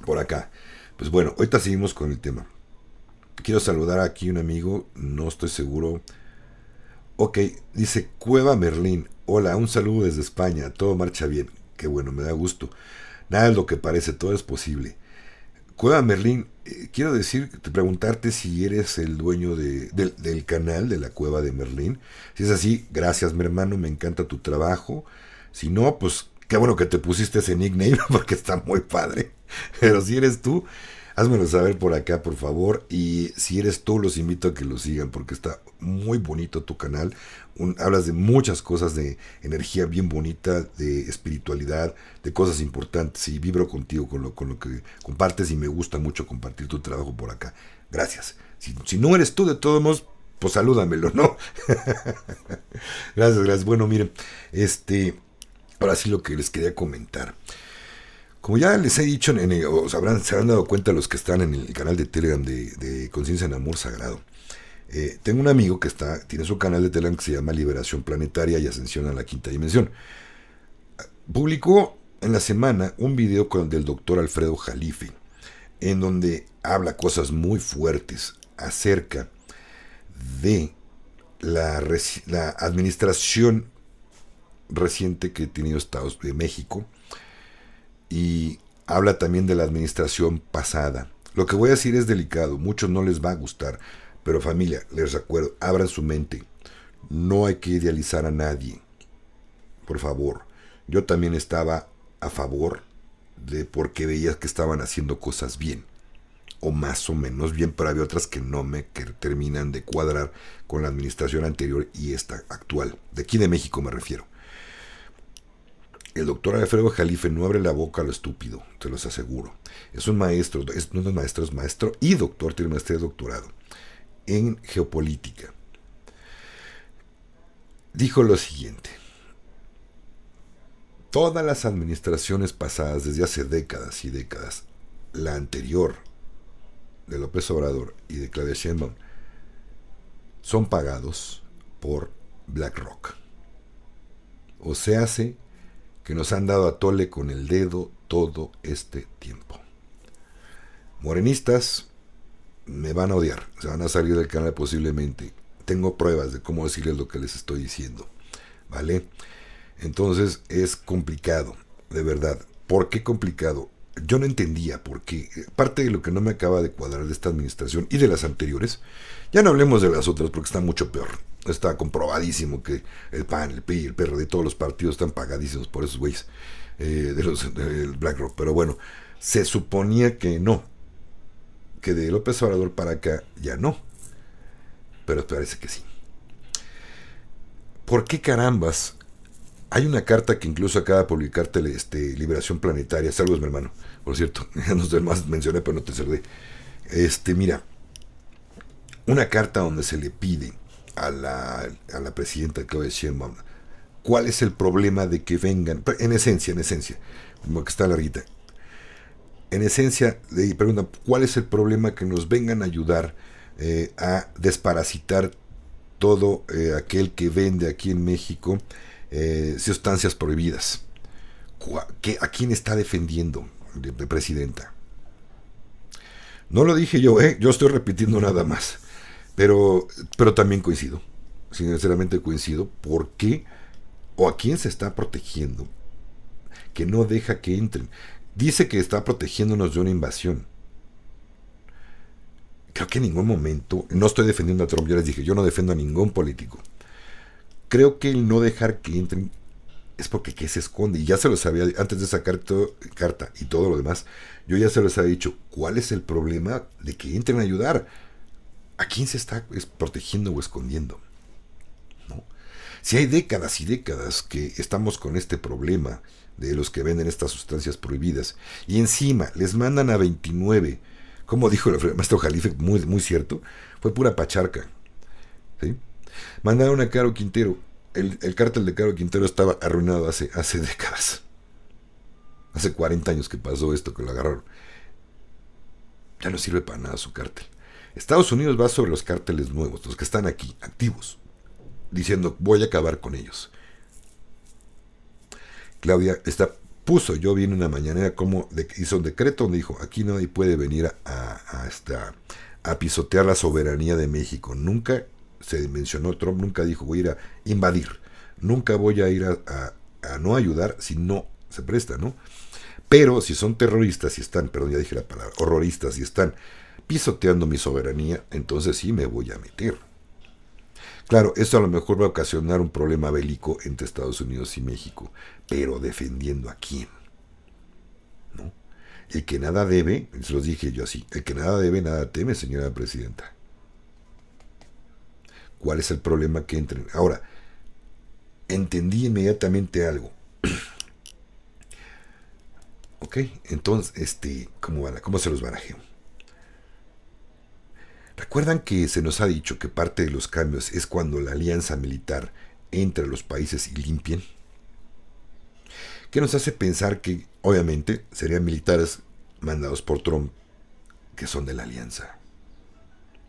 Por acá. Pues bueno, ahorita seguimos con el tema. Quiero saludar aquí a un amigo. No estoy seguro. Ok, dice Cueva Merlín. Hola, un saludo desde España. Todo marcha bien. Qué bueno, me da gusto. Nada es lo que parece, todo es posible. Cueva Merlín, quiero preguntarte si eres el dueño del canal de la Cueva de Merlín. Si es así, gracias, mi hermano, me encanta tu trabajo. Si no, pues qué bueno que te pusiste ese nickname porque está muy padre. Pero si eres tú, házmelo saber por acá, por favor. Y si eres tú, los invito a que lo sigan porque está muy bonito tu canal. Hablas de muchas cosas, de energía bien bonita, de espiritualidad, de cosas importantes. Y vibro contigo con lo que compartes y me gusta mucho compartir tu trabajo por acá. Gracias. Si no eres tú, de todos modos, pues salúdamelo, ¿no? Gracias. Bueno, miren, ahora sí lo que les quería comentar. Como ya les he dicho, se habrán dado cuenta los que están en el canal de Telegram de Conciencia en Amor Sagrado. Tengo un amigo que tiene su canal de Telegram que se llama Liberación Planetaria y Ascensión a la Quinta Dimensión. Publicó en la semana un video del doctor Alfredo Jalife, en donde habla cosas muy fuertes acerca de la administración reciente que ha tenido Estados de México, y habla también de la administración pasada. Lo que voy a decir es delicado, muchos no les va a gustar, pero familia, les recuerdo, abran su mente. No hay que idealizar a nadie. Por favor. Yo también estaba a favor de porque veía que estaban haciendo cosas bien. O más o menos bien, pero había otras que que terminan de cuadrar con la administración anterior y esta actual. De aquí de México me refiero. El doctor Alfredo Jalife no abre la boca a lo estúpido, te los aseguro. Es un maestro, no es maestro, es maestro y doctor, tiene maestría y doctorado en geopolítica. Dijo lo siguiente: todas las administraciones pasadas, desde hace décadas y décadas, la anterior de López Obrador y de Claudia Sheinbaum, son pagados por BlackRock. O se hace que nos han dado a tole con el dedo todo este tiempo. Morenistas me van a odiar, se van a salir del canal posiblemente. Tengo pruebas de cómo decirles lo que les estoy diciendo, ¿vale? Entonces es complicado, de verdad. ¿Por qué complicado? Yo no entendía por qué. Parte de lo que no me acaba de cuadrar de esta administración y de las anteriores, ya no hablemos de las otras porque está mucho peor. Está comprobadísimo que el PAN, el PRI, el PRD, todos los partidos están pagadísimos por esos güeyes del BlackRock. Pero bueno, se suponía que no, que de López Obrador para acá ya no, pero parece que sí. ¿Por qué carambas? Hay una carta que incluso acaba de publicarte Liberación Planetaria. Saludos, mi hermano. Por cierto, no sé más mencioné, pero no te saludé. Mira, una carta donde se le pide a la presidenta Claudia Sheinbaum cuál es el problema de que vengan, en esencia, como que está larguita. En esencia, le preguntan cuál es el problema que nos vengan a ayudar a desparasitar todo aquel que vende aquí en México sustancias prohibidas. ¿A quién está defendiendo de presidenta? No lo dije yo, yo estoy repitiendo nada más. Pero también coincido. Sinceramente coincido. ¿Por qué? ¿O a quién se está protegiendo? Que no deja que entren. Dice que está protegiéndonos de una invasión. Creo que en ningún momento, no estoy defendiendo a Trump, yo les dije, yo no defiendo a ningún político. Creo que el no dejar que entren es porque ¿qué se esconde? Y ya se los había, antes de sacar carta y todo lo demás, yo ya se los había dicho, ¿cuál es el problema de que entren a ayudar? ¿A quién se está protegiendo o escondiendo? ¿No? Si hay décadas y décadas que estamos con este problema de los que venden estas sustancias prohibidas, y encima les mandan a 29, como dijo el maestro Jalife, muy, muy cierto, fue pura pacharca. ¿Sí? Mandaron a Caro Quintero. El cártel de Caro Quintero estaba arruinado hace décadas. Hace 40 años que pasó esto, que lo agarraron. Ya no sirve para nada su cártel. Estados Unidos va sobre los cárteles nuevos, los que están aquí, activos, diciendo, voy a acabar con ellos. Claudia puso, yo vi en una mañanera como hizo un decreto donde dijo, aquí nadie puede venir a pisotear la soberanía de México. Nunca se mencionó, Trump nunca dijo, voy a ir a invadir, nunca voy a ir a no ayudar si no se presta, ¿no? Pero si son terroristas y están, perdón, ya dije la palabra, horroristas y están pisoteando mi soberanía, entonces sí me voy a meter. Claro, esto a lo mejor va a ocasionar un problema bélico entre Estados Unidos y México, pero defendiendo a quién, ¿no? El que nada debe, se los dije yo así, el que nada debe, nada teme, señora presidenta. ¿Cuál es el problema que entren? Ahora, entendí inmediatamente algo. Ok, entonces, ¿cómo se los barajeo? ¿Recuerdan que se nos ha dicho que parte de los cambios es cuando la alianza militar entre los países y limpien? ¿Qué nos hace pensar que, obviamente, serían militares mandados por Trump que son de la alianza?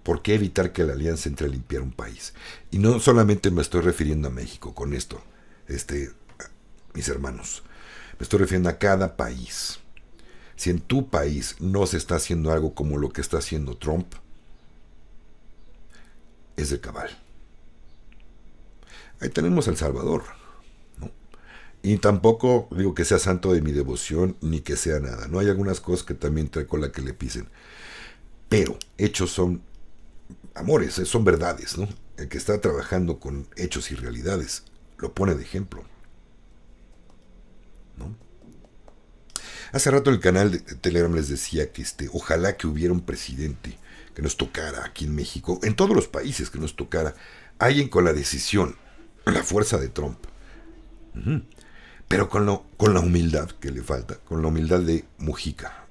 ¿Por qué evitar que la alianza entre a limpiar un país? Y no solamente me estoy refiriendo a México con esto, mis hermanos. Me estoy refiriendo a cada país. Si en tu país no se está haciendo algo como lo que está haciendo Trump, es de cabal. Ahí tenemos a El Salvador, ¿no? Y tampoco digo que sea santo de mi devoción ni que sea nada. No hay algunas cosas que también trae cola que le pisen. Pero hechos son amores, son verdades, ¿no? El que está trabajando con hechos y realidades lo pone de ejemplo, ¿no? Hace rato el canal de Telegram les decía que ojalá que hubiera un presidente que nos tocara aquí en México, en todos los países que nos tocara, alguien con la decisión, la fuerza de Trump, pero con la humildad que le falta, con la humildad de Mujica,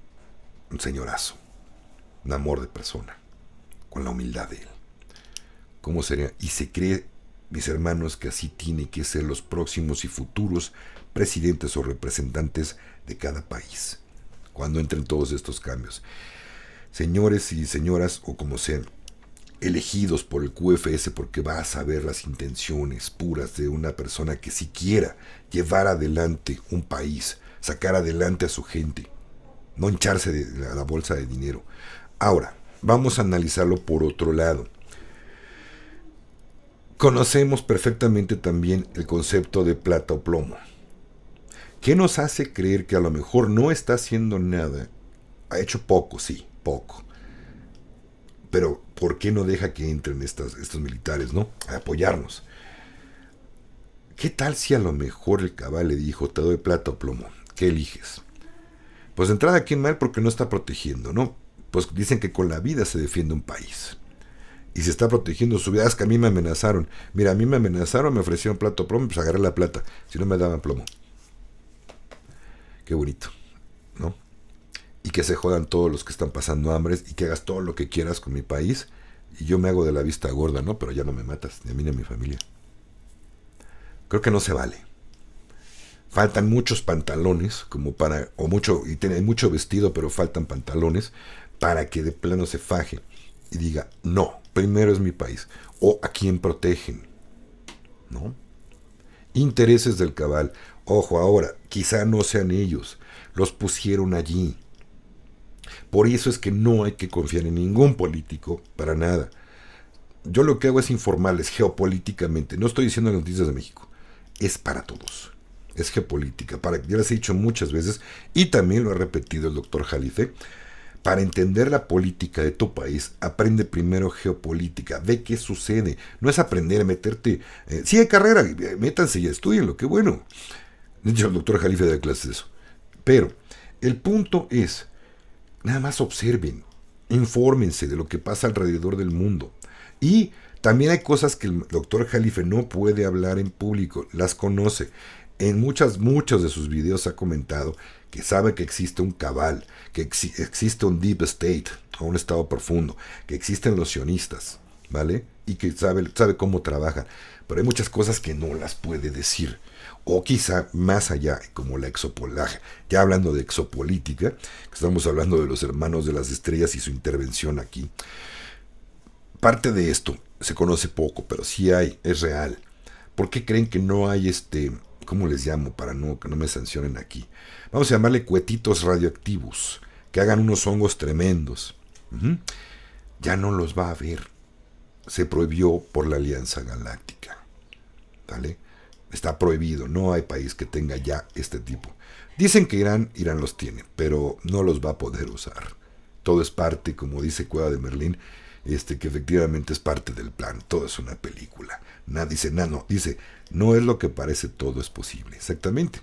un señorazo, un amor de persona, con la humildad de él. ¿Cómo sería? Y se cree, mis hermanos, que así tiene que ser los próximos y futuros presidentes o representantes de cada país, cuando entren todos estos cambios. Señores y señoras, o como sean, elegidos por el QFS, porque va a saber las intenciones puras de una persona que si quiera llevar adelante un país, sacar adelante a su gente, no hincharse de la bolsa de dinero. Ahora, vamos a analizarlo por otro lado. Conocemos perfectamente también el concepto de plata o plomo. ¿Qué nos hace creer que a lo mejor no está haciendo nada? Ha hecho poco, sí, poco. Pero ¿por qué no deja que entren estos militares, no? A apoyarnos. ¿Qué tal si a lo mejor el cabal le dijo, te doy plata o plomo? ¿Qué eliges? Pues de entrada aquí mal porque no está protegiendo, ¿no? Pues dicen que con la vida se defiende un país. Y se está protegiendo su vida. Es que a mí me amenazaron. Mira, a mí me amenazaron, me ofrecieron plata o plomo, pues agarré la plata. Si no me daban plomo. Qué bonito, ¿no? Y que se jodan todos los que están pasando hambre y que hagas todo lo que quieras con mi país y yo me hago de la vista gorda, ¿no? Pero ya no me matas, ni a mí ni a mi familia. Creo que no se vale. Faltan muchos pantalones, como para, y tiene mucho vestido, pero faltan pantalones para que de plano se faje y diga, no, primero es mi país, o a quién protegen, ¿no? Intereses del cabal. Ojo, ahora, quizá no sean ellos, los pusieron allí. Por eso es que no hay que confiar en ningún político, para nada. Yo lo que hago es informarles geopolíticamente. No estoy diciendo las noticias de México. Es para todos. Es geopolítica. Ya les he dicho muchas veces, y también lo ha repetido el doctor Jalife, para entender la política de tu país, aprende primero geopolítica. Ve qué sucede. No es aprender a meterte. Sí hay carrera, métanse y estudienlo, qué bueno. De hecho, el doctor Jalife da clases de eso. Pero el punto es, nada más observen, infórmense de lo que pasa alrededor del mundo. Y también hay cosas que el doctor Jalife no puede hablar en público, las conoce. En muchos de sus videos ha comentado que sabe que existe un cabal, que existe un deep state, o un estado profundo, que existen los sionistas, ¿vale? Y que sabe cómo trabajan. Pero hay muchas cosas que no las puede decir. O quizá más allá, como la exopología. Ya hablando de exopolítica, estamos hablando de los hermanos de las estrellas y su intervención aquí. Parte de esto se conoce poco, pero sí hay, es real. ¿Por qué creen que no hay ¿cómo les llamo para que no me sancionen aquí? Vamos a llamarle cuetitos radioactivos, que hagan unos hongos tremendos. Ya no los va a haber. Se prohibió por la Alianza Galáctica. ¿Vale? Está prohibido, no hay país que tenga ya este tipo. Dicen que Irán los tiene, pero no los va a poder usar. Todo es parte, como dice Cueva de Merlín, que efectivamente es parte del plan. Todo es una película. Dice, no es lo que parece, todo es posible. Exactamente.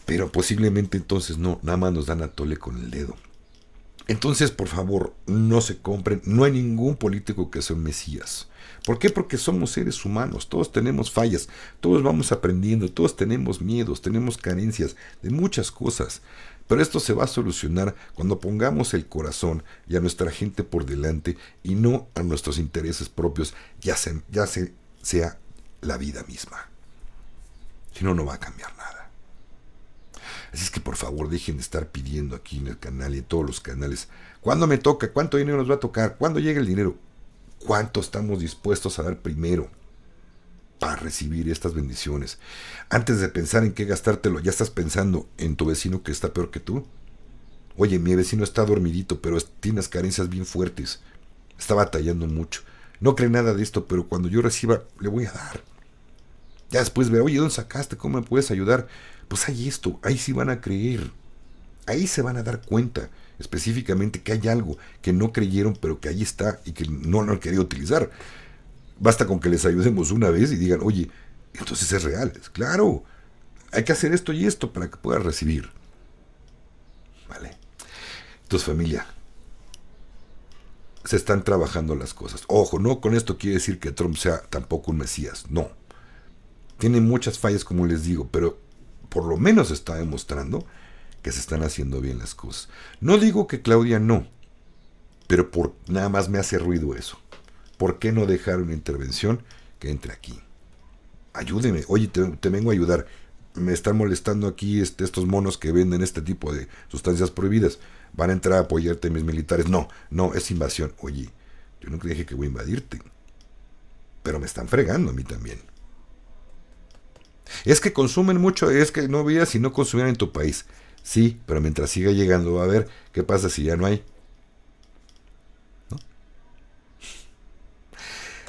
Pero posiblemente entonces no, nada más nos dan a tole con el dedo. Entonces, por favor, no se compren. No hay ningún político que sea un mesías. ¿Por qué? Porque somos seres humanos, todos tenemos fallas, todos vamos aprendiendo, todos tenemos miedos, tenemos carencias de muchas cosas. Pero esto se va a solucionar cuando pongamos el corazón y a nuestra gente por delante y no a nuestros intereses propios, sea la vida misma. Si no, no va a cambiar nada. Así es que por favor dejen de estar pidiendo aquí en el canal y en todos los canales, ¿cuándo me toca? ¿Cuánto dinero nos va a tocar? ¿Cuándo llega el dinero? ¿Cuánto estamos dispuestos a dar primero para recibir estas bendiciones? Antes de pensar en qué gastártelo, ya estás pensando en tu vecino que está peor que tú. Oye, mi vecino está dormidito, pero tiene unas carencias bien fuertes. Está batallando mucho. No cree nada de esto, pero cuando yo reciba, le voy a dar. Ya después ver, oye, ¿dónde sacaste? ¿Cómo me puedes ayudar? Pues hay esto, ahí sí van a creer. Ahí se van a dar cuenta específicamente que hay algo que no creyeron, pero que ahí está y que no lo han querido utilizar. Basta con que les ayudemos una vez y digan, oye, entonces es real. Claro, hay que hacer esto y esto para que puedas recibir. Vale. Entonces, familia, se están trabajando las cosas. Ojo, no con esto quiere decir que Trump sea tampoco un mesías. No. Tiene muchas fallas, como les digo, pero por lo menos está demostrando que se están haciendo bien las cosas. No digo que Claudia no, pero nada más me hace ruido eso. ¿Por qué no dejar una intervención que entre aquí? Ayúdeme, oye, te vengo a ayudar. Me están molestando aquí estos monos que venden este tipo de sustancias prohibidas. Van a entrar a apoyarte mis militares. No, es invasión. Oye, yo nunca dije que voy a invadirte. Pero me están fregando a mí también. Es que consumen mucho, es que no veas si no consumieran en tu país. Sí, pero mientras siga llegando va a ver qué pasa si ya no hay. ¿No?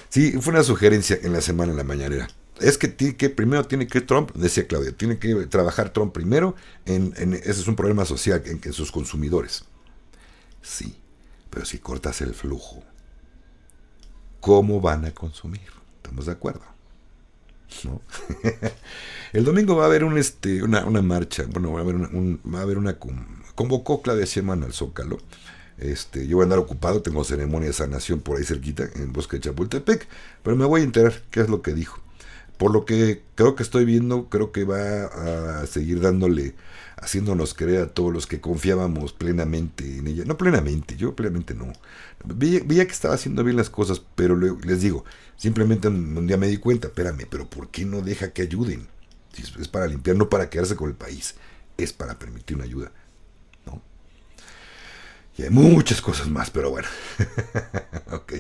Sí, fue una sugerencia en la semana en la mañanera. Es que primero tiene que Trump, decía Claudia, tiene que trabajar Trump primero ese es un problema social en sus consumidores. Sí, pero si cortas el flujo, ¿cómo van a consumir? ¿Estamos de acuerdo? ¿No? El domingo va a haber una marcha, bueno, va a haber una convocó Claudia Sheinbaum al Zócalo. Yo voy a andar ocupado, tengo ceremonia de sanación por ahí cerquita, en el bosque de Chapultepec, pero me voy a enterar qué es lo que dijo. Por lo que creo que estoy viendo, creo que va a seguir haciéndonos creer a todos los que confiábamos plenamente en ella. No plenamente, yo plenamente no. Veía que estaba haciendo bien las cosas, pero les digo, simplemente un día me di cuenta, espérame, pero ¿por qué no deja que ayuden? Si es para limpiar, no para quedarse con el país, es para permitir una ayuda, ¿no? Y hay muchas cosas más, pero bueno. Ok,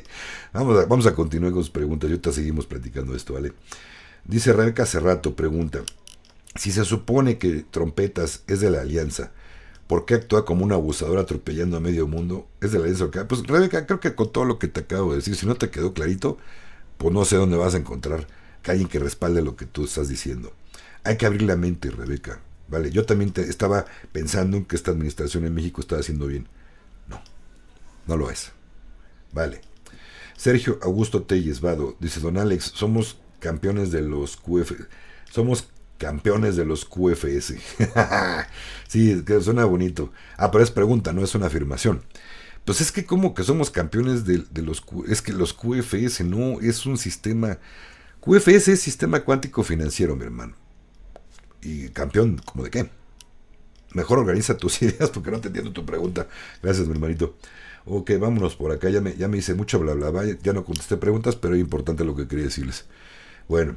vamos a continuar con sus preguntas, ahorita seguimos platicando esto, ¿vale? Dice Rebeca Cerrato, pregunta, si se supone que Trompetas es de la Alianza, ¿por qué actúa como un abusador atropellando a medio mundo? ¿Es de la Alianza? Pues Rebeca, creo que con todo lo que te acabo de decir, si no te quedó clarito, pues no sé dónde vas a encontrar que alguien que respalde lo que tú estás diciendo. Hay que abrir la mente, Rebeca, ¿vale? Yo también estaba pensando en que esta administración en México estaba haciendo bien. No lo es. Vale. Sergio Augusto Telles Vado dice, don Alex, somos campeones de los QFS. Sí, que suena bonito. Pero es pregunta, no es una afirmación. Pues es que como que somos campeones de los es que los QFS no es un sistema. QFS es sistema cuántico financiero, mi hermano. Y campeón, ¿cómo de qué? Mejor organiza tus ideas porque no te entiendo tu pregunta. Gracias, mi hermanito. Ok, vámonos por acá. Ya me hice mucho bla bla bla. Ya no contesté preguntas, pero es importante lo que quería decirles. Bueno,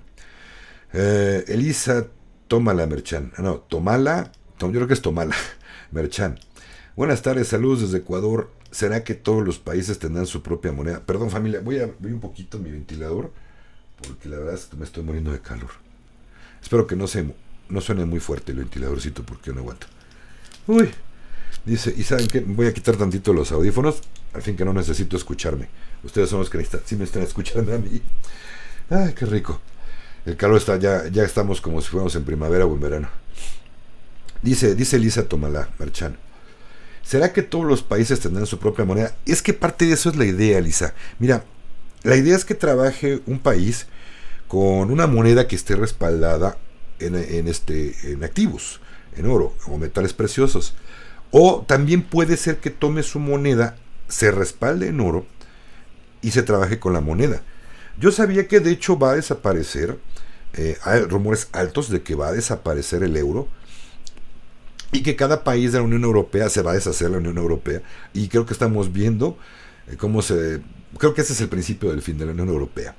Elisa Tómala Merchan. No, Tomala. Yo creo que es Tomala Merchan. Buenas tardes, saludos desde Ecuador. ¿Será que todos los países tendrán su propia moneda? Perdón, familia, voy un poquito mi ventilador porque la verdad es que me estoy muriendo de calor. Espero que no suene muy fuerte el ventiladorcito porque no aguanto. Uy. Dice, ¿y saben qué? Voy a quitar tantito los audífonos, al fin que no necesito escucharme. Ustedes son los que sí me están escuchando a mí. Ay, qué rico. El calor está, ya estamos como si fuéramos en primavera o en verano. Dice Lisa Tomalá Marchán. ¿Será que todos los países tendrán su propia moneda? Es que parte de eso es la idea, Lisa. Mira, la idea es que trabaje un país con una moneda que esté respaldada en activos, en oro o metales preciosos. O también puede ser que tome su moneda, se respalde en oro y se trabaje con la moneda. Yo sabía que de hecho va a desaparecer, hay rumores altos de que va a desaparecer el euro y que cada país de la Unión Europea se va a deshacer de la Unión Europea, y creo que estamos viendo creo que ese es el principio del fin de la Unión Europea,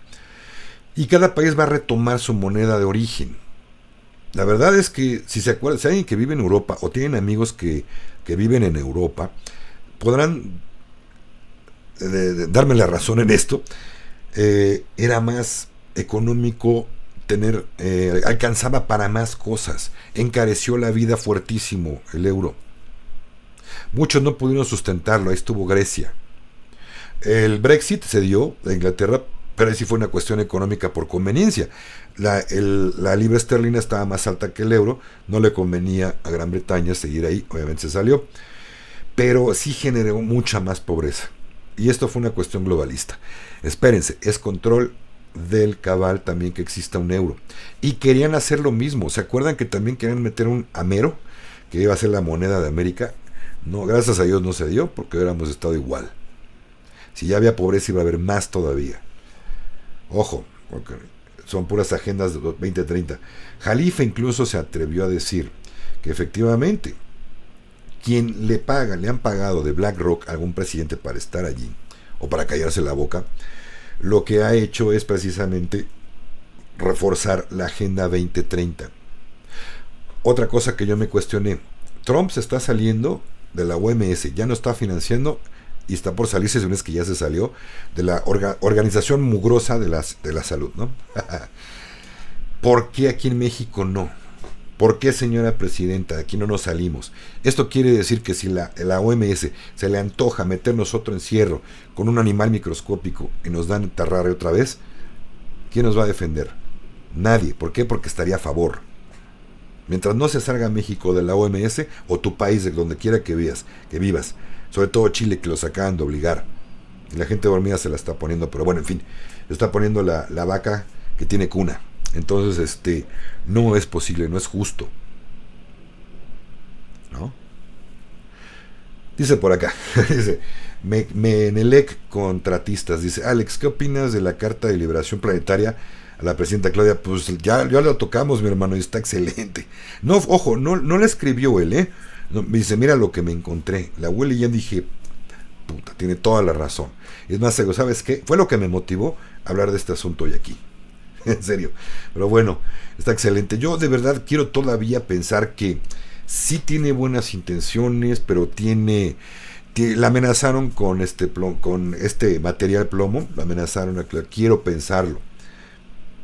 y cada país va a retomar su moneda de origen. La verdad es que si se acuerdan, si hay alguien que vive en Europa o tienen amigos que viven en Europa, podrán darme la razón en esto. Era más económico tener, alcanzaba para más cosas, encareció la vida fuertísimo el euro. Muchos no pudieron sustentarlo, ahí estuvo Grecia. El Brexit se dio de Inglaterra, pero ahí sí fue una cuestión económica por conveniencia. La libra esterlina estaba más alta que el euro, no le convenía a Gran Bretaña seguir ahí, obviamente se salió, pero sí generó mucha más pobreza. Y esto fue una cuestión globalista. Espérense, es control del cabal también que exista un euro. Y querían hacer lo mismo. ¿Se acuerdan que también querían meter un amero, que iba a ser la moneda de América? No, gracias a Dios no se dio, porque hubiéramos estado igual. Si ya había pobreza, iba a haber más todavía. Ojo, porque son puras agendas de 2030. Jalifa incluso se atrevió a decir que efectivamente quien le han pagado de BlackRock a algún presidente para estar allí o para callarse la boca, lo que ha hecho es precisamente reforzar la Agenda 2030. Otra cosa que yo me cuestioné, Trump se está saliendo de la OMS, ya no está financiando y está por salirse, si no es que ya se salió, de la organización mugrosa de la salud, ¿no? ¿Por qué aquí en México no? ¿Por qué, señora presidenta, aquí no nos salimos? Esto quiere decir que si la OMS se le antoja meternos otro encierro con un animal microscópico y nos dan tarrare otra vez, ¿quién nos va a defender? Nadie. ¿Por qué? Porque estaría a favor. Mientras no se salga México de la OMS o tu país, de donde quiera que vivas, sobre todo Chile, que los acaban de obligar, y la gente dormida se la está poniendo, pero bueno, en fin, se está poniendo la vaca que tiene cuna. Entonces, no es posible, no es justo, ¿no? Dice por acá, dice Menelec Contratistas, dice: Alex, ¿qué opinas de la Carta de Liberación Planetaria a la presidenta Claudia? Pues ya lo tocamos, mi hermano, y está excelente. No, ojo, no la escribió él, no, me dice: mira lo que me encontré. La huele y ya dije: puta, tiene toda la razón. Y es más, ¿sabes qué? Fue lo que me motivó a hablar de este asunto hoy aquí. En serio. Pero bueno, está excelente. Yo de verdad quiero todavía pensar que sí tiene buenas intenciones, pero la amenazaron con este material plomo. La amenazaron, quiero pensarlo.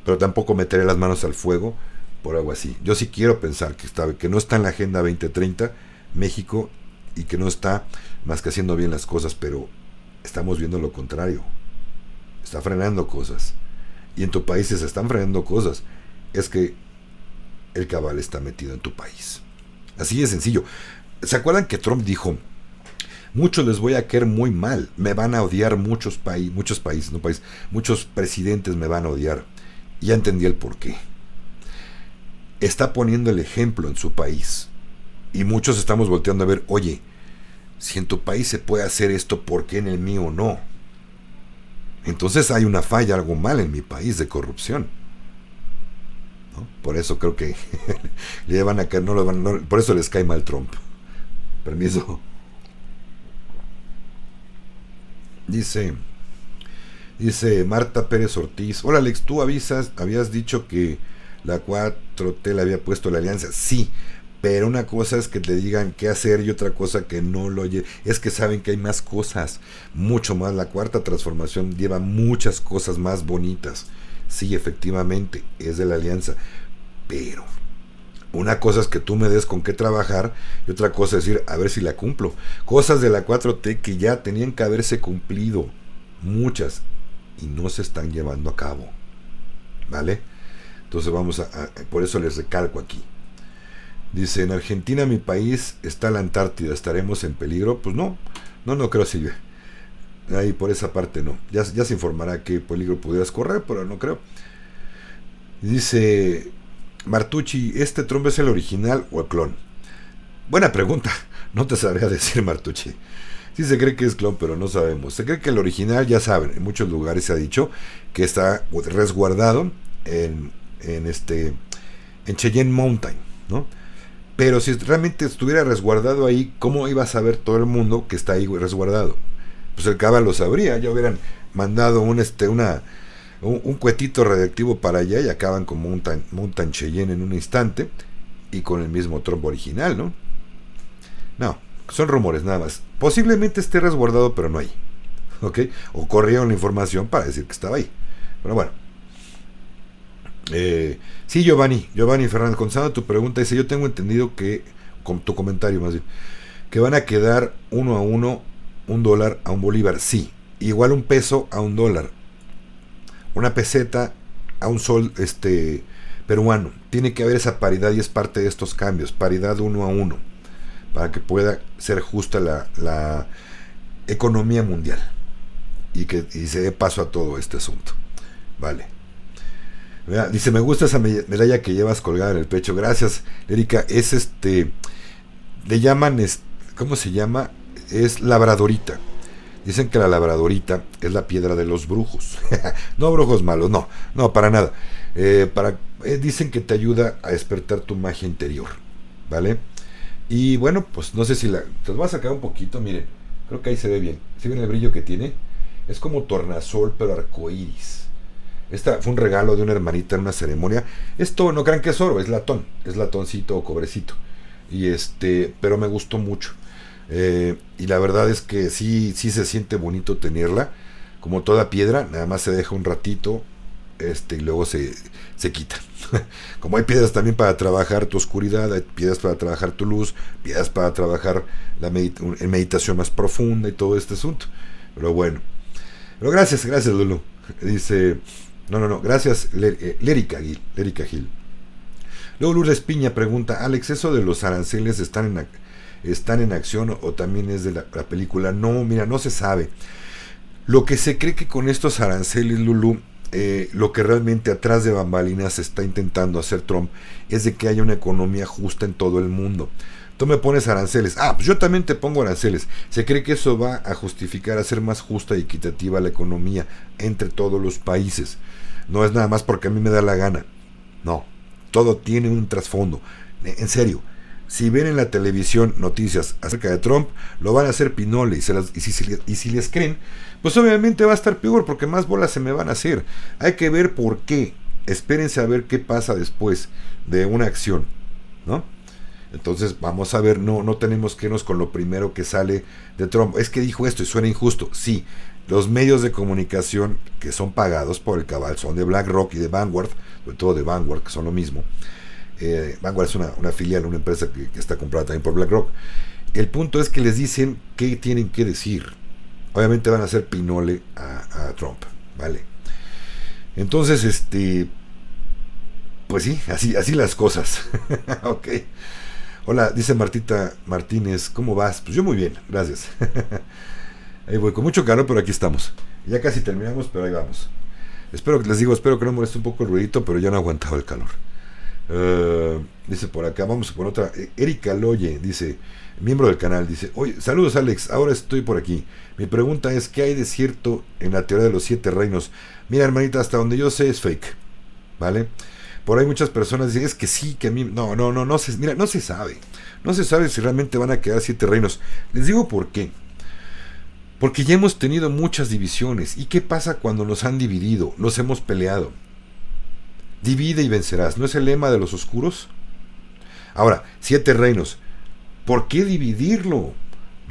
Pero tampoco meteré las manos al fuego por algo así. Yo sí quiero pensar que no está en la Agenda 2030 México, y que no está más que haciendo bien las cosas, pero estamos viendo lo contrario. Está frenando cosas. Y en tu país se están frenando cosas. Es que el cabal está metido en tu país. Así de sencillo. ¿Se acuerdan que Trump dijo: muchos les voy a caer muy mal, me van a odiar muchos presidentes me van a odiar? Y ya entendí el porqué. Está poniendo el ejemplo en su país. Y muchos estamos volteando a ver: oye, si en tu país se puede hacer esto, ¿por qué en el mío no? Entonces hay una falla, algo mal en mi país de corrupción, ¿no? Por eso creo que le van a caer, por eso les cae mal Trump. Permiso. Dice Marta Pérez Ortiz: hola Alex, tú habías dicho que la 4T le había puesto la alianza. Sí, pero una cosa es que te digan qué hacer y otra cosa que no lo oye. Es que saben que hay más cosas, mucho más. La cuarta transformación lleva muchas cosas más bonitas. Sí, efectivamente, es de la alianza. Pero una cosa es que tú me des con qué trabajar y otra cosa es decir, a ver si la cumplo. Cosas de la 4T que ya tenían que haberse cumplido, muchas, y no se están llevando a cabo. ¿Vale? Entonces por eso les recalco aquí. Dice: en Argentina, mi país, está la Antártida, ¿estaremos en peligro? Pues no creo, Silvia. Ahí por esa parte no. Ya se informará qué peligro pudieras correr, pero no creo. Dice Martucci: ¿este Trump es el original o el clon? Buena pregunta. No te sabría decir, Martucci. Sí se cree que es clon, pero no sabemos. Se cree que el original, ya saben, en muchos lugares se ha dicho que está resguardado en Cheyenne Mountain, ¿no? Pero si realmente estuviera resguardado ahí, ¿cómo iba a saber todo el mundo que está ahí resguardado? Pues el Cabal lo sabría, ya hubieran mandado un cuetito radiactivo para allá y acaban con Mountain Cheyenne en un instante y con el mismo Trump original, ¿no? No, son rumores nada más. Posiblemente esté resguardado, pero no ahí, ¿ok? O corrieron la información para decir que estaba ahí. Pero bueno. Sí, Giovanni Fernández, contestando tu pregunta, dice, yo tengo entendido que, con tu comentario más bien, que van a quedar 1-1, $1 a $1. Sí, igual un peso a $1, una peseta a un sol peruano. Tiene que haber esa paridad y es parte de estos cambios, paridad 1-1, para que pueda ser justa la economía mundial y se dé paso a todo este asunto. Vale. Dice, me gusta esa medalla que llevas colgada en el pecho. Gracias, Erika. Es le llaman, ¿cómo se llama? Es labradorita. Dicen que la labradorita es la piedra de los brujos. No brujos malos, no, para nada. Dicen que te ayuda a despertar tu magia interior, ¿vale? Y bueno, pues no sé si te los voy a sacar un poquito, miren. Creo que ahí se ve bien. ¿Sí ven el brillo que tiene? Es como tornasol, pero arcoíris. Esta fue un regalo de una hermanita en una ceremonia. Esto no crean que es oro, es latón, es latoncito o cobrecito. Y pero me gustó mucho. Y la verdad es que sí se siente bonito tenerla. Como toda piedra, nada más se deja un ratito, y luego se quita. Como hay piedras también para trabajar tu oscuridad, hay piedras para trabajar tu luz, piedras para trabajar en meditación más profunda y todo este asunto. Pero bueno. Pero gracias Lulu. Dice... No, gracias, Lérica Gil. Luego Lourdes Piña pregunta, Alex, ¿eso de los aranceles están en acción o también es de la película? No, mira, no se sabe. Lo que se cree que con estos aranceles, Lulu, lo que realmente atrás de bambalinas está intentando hacer Trump es de que haya una economía justa en todo el mundo. Tú me pones aranceles, pues yo también te pongo aranceles. Se cree que eso va a justificar hacer más justa y equitativa la economía entre todos los países. No es nada más porque a mí me da la gana. No, todo tiene un trasfondo. En serio, si ven en la televisión noticias acerca de Trump, lo van a hacer pinole. Y si les creen, pues obviamente va a estar peor porque más bolas se me van a hacer. Hay que ver por qué. Espérense a ver qué pasa después de una acción, ¿no? Entonces vamos a ver, no tenemos que irnos con lo primero que sale de Trump. Es que dijo esto y suena injusto. Sí, los medios de comunicación que son pagados por el Cabal son de BlackRock y de Vanguard, sobre todo de Vanguard, que son lo mismo. Vanguard es una filial, una empresa que está comprada también por BlackRock. El punto es que les dicen qué tienen que decir. Obviamente van a hacer pinole a Trump, ¿vale? Entonces, pues sí, así las cosas. Ok. Hola, dice Martita Martínez, ¿cómo vas? Pues yo muy bien, gracias. Ahí voy, con mucho calor, pero aquí estamos. Ya casi terminamos, pero ahí vamos. Espero que no moleste un poco el ruidito, pero ya no aguantaba el calor. Dice por acá, vamos con otra. Erika Loye, dice, miembro del canal, dice, oye, saludos Alex, ahora estoy por aquí. Mi pregunta es, ¿qué hay de cierto en la teoría de los 7 reinos? Mira, hermanita, hasta donde yo sé es fake, ¿vale? Por ahí muchas personas dicen, es que sí, que a mí... No se sabe. No se sabe si realmente van a quedar 7 reinos. Les digo por qué. Porque ya hemos tenido muchas divisiones. ¿Y qué pasa cuando nos han dividido? Nos hemos peleado. Divide y vencerás. ¿No es el lema de los oscuros? Ahora, 7 reinos. ¿Por qué dividirlo?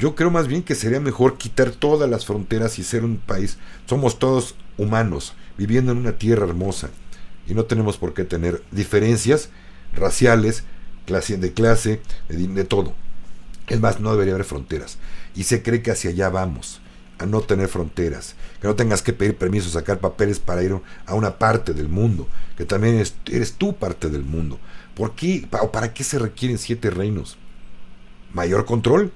Yo creo más bien que sería mejor quitar todas las fronteras y ser un país. Somos todos humanos, viviendo en una tierra hermosa. Y no tenemos por qué tener diferencias raciales, de clase, de todo. Es más, no debería haber fronteras. Y se cree que hacia allá vamos, a no tener fronteras. Que no tengas que pedir permiso, sacar papeles para ir a una parte del mundo. Que también eres tú parte del mundo. ¿Por qué? ¿Para qué se requieren 7 reinos? ¿Mayor control?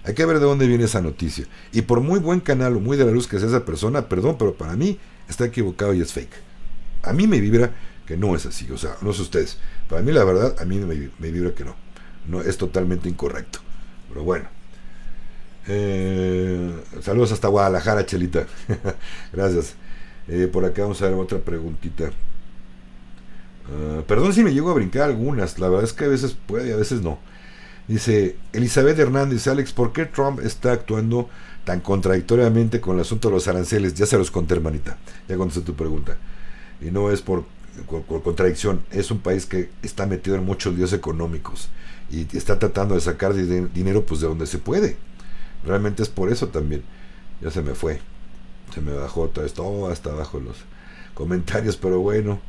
Hay que ver de dónde viene esa noticia. Y por muy buen canal o muy de la luz que sea esa persona, perdón, pero para mí está equivocado y es fake. A mí me vibra que no es así, o sea, no sé ustedes. Para mí la verdad, a mí me vibra que no es totalmente incorrecto. Pero bueno. Saludos hasta Guadalajara, Chelita. Gracias. Por acá vamos a ver otra preguntita. Perdón si me llego a brincar algunas. La verdad es que a veces puede y a veces no. Dice Elizabeth Hernández: Alex, ¿por qué Trump está actuando tan contradictoriamente con el asunto de los aranceles? Ya se los conté, hermanita. Ya contesté tu pregunta. Y no es por contradicción. Es un país que está metido en muchos líos económicos y está tratando de sacar dinero pues de donde se puede. Realmente es por eso también. Ya se me fue. Se me bajó otra vez todo hasta abajo los comentarios, pero bueno.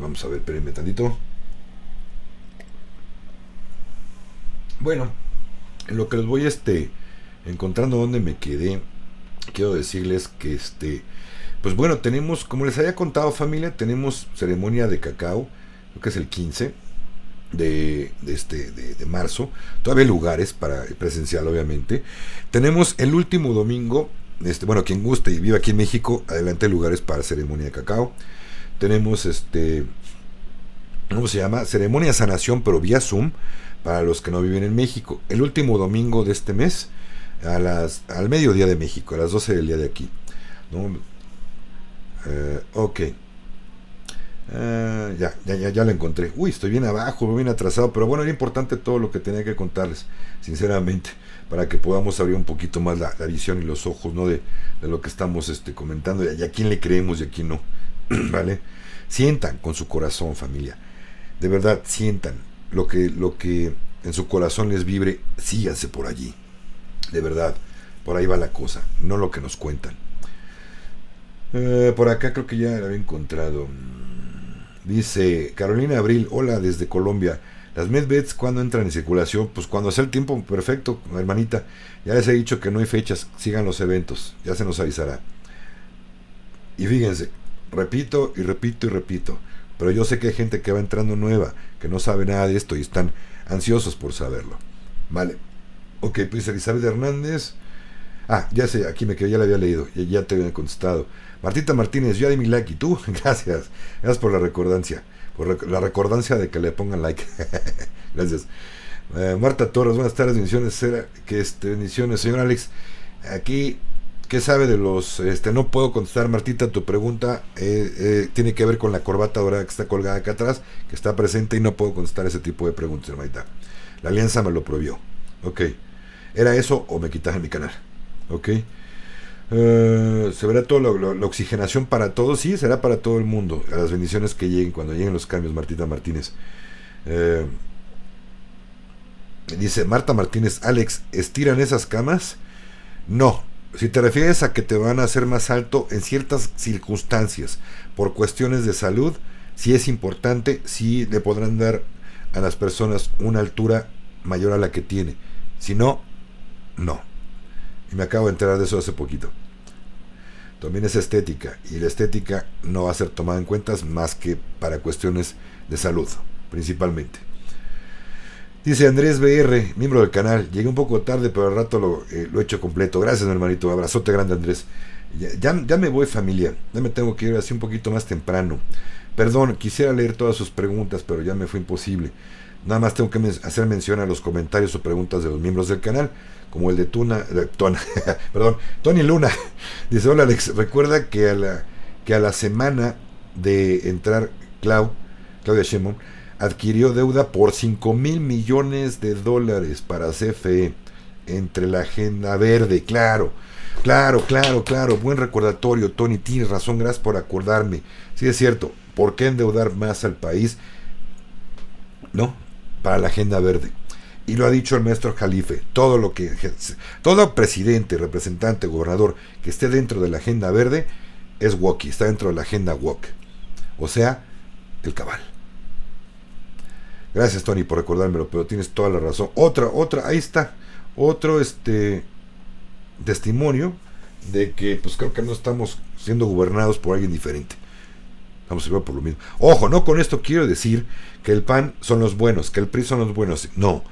Vamos a ver, espérenme tantito. Bueno, en lo que les voy encontrando donde me quedé, quiero decirles que pues bueno, tenemos, como les había contado, familia, tenemos ceremonia de cacao, creo que es el 15 de marzo. Todavía hay lugares para presencial, obviamente. Tenemos el último domingo, bueno, quien guste y viva aquí en México, adelante lugares para ceremonia de cacao. Tenemos ¿cómo se llama? Ceremonia sanación, pero vía Zoom, para los que no viven en México. El último domingo de este mes, al mediodía de México, a las 12 del día de aquí, ¿no? Ok. Ya lo encontré. Uy, estoy bien abajo, bien atrasado, pero bueno, era importante todo lo que tenía que contarles, sinceramente, para que podamos abrir un poquito más la visión y los ojos, ¿no? De lo que estamos comentando, y a quién le creemos y a quién no. ¿Vale? Sientan con su corazón, familia. De verdad, sientan lo que en su corazón les vibre, síganse por allí. De verdad, por ahí va la cosa, no lo que nos cuentan. Por acá creo que ya la había encontrado. Dice Carolina Abril: hola desde Colombia. Las medbeds, ¿cuándo entran en circulación? Pues cuando sea el tiempo perfecto, hermanita. Ya les he dicho que no hay fechas, sigan los eventos, ya se nos avisará. Y fíjense, repito y repito y repito, pero yo sé que hay gente que va entrando nueva, que no sabe nada de esto y están ansiosos por saberlo. Vale. Ok, pues Elizabeth Hernández. Ya sé, aquí me quedé, ya la había leído, ya te había contestado. Martita Martínez: yo ya di mi like. ¿Y tú? Gracias por la recordancia, la recordancia de que le pongan like. Gracias. Marta Torres: buenas tardes, bendiciones. Bendiciones, señor Alex. Aquí, ¿qué sabe de los no puedo contestar, Martita, tu pregunta tiene que ver con la corbata dorada que está colgada acá atrás, que está presente, y no puedo contestar ese tipo de preguntas, hermanita. La alianza me lo prohibió. Ok. ¿Era eso o me quitaste mi canal? Ok. Se verá todo la oxigenación para todos. Sí, será para todo el mundo. A las bendiciones que lleguen cuando lleguen los cambios, Martita Martínez. Dice Marta Martínez: Alex, ¿estiran esas camas? No. Si te refieres a que te van a hacer más alto en ciertas circunstancias, por cuestiones de salud, sí es importante, sí le podrán dar a las personas una altura mayor a la que tiene. Si no, no. Y me acabo de enterar de eso hace poquito. También es estética, y la estética no va a ser tomada en cuenta más que para cuestiones de salud, principalmente. Dice Andrés BR, miembro del canal: llegué un poco tarde, pero al rato lo he hecho completo. Gracias, mi hermanito, abrazote grande, Andrés. Ya me voy, familia, ya me tengo que ir así un poquito más temprano. Perdón, quisiera leer todas sus preguntas, pero ya me fue imposible. Nada más tengo que hacer mención a los comentarios o preguntas de los miembros del canal, como el de Tony Luna. Dice: hola Alex, recuerda que a la semana de entrar Claudia Sheinbaum adquirió deuda por $5,000 millones para CFE entre la agenda verde. Claro, buen recordatorio, Tony, tienes razón, gracias por acordarme. Sí, es cierto, ¿por qué endeudar más al país? No, para la agenda verde. Y lo ha dicho el maestro Jalife: todo presidente, representante, gobernador que esté dentro de la agenda verde es woke, está dentro de la agenda woke, o sea, el cabal. Gracias, Tony, por recordármelo, pero tienes toda la razón. Otra, ahí está, otro testimonio de que pues creo que no estamos siendo gobernados por alguien diferente. Estamos igual por lo mismo. Ojo, no con esto quiero decir que el PAN son los buenos, que el PRI son los buenos. No,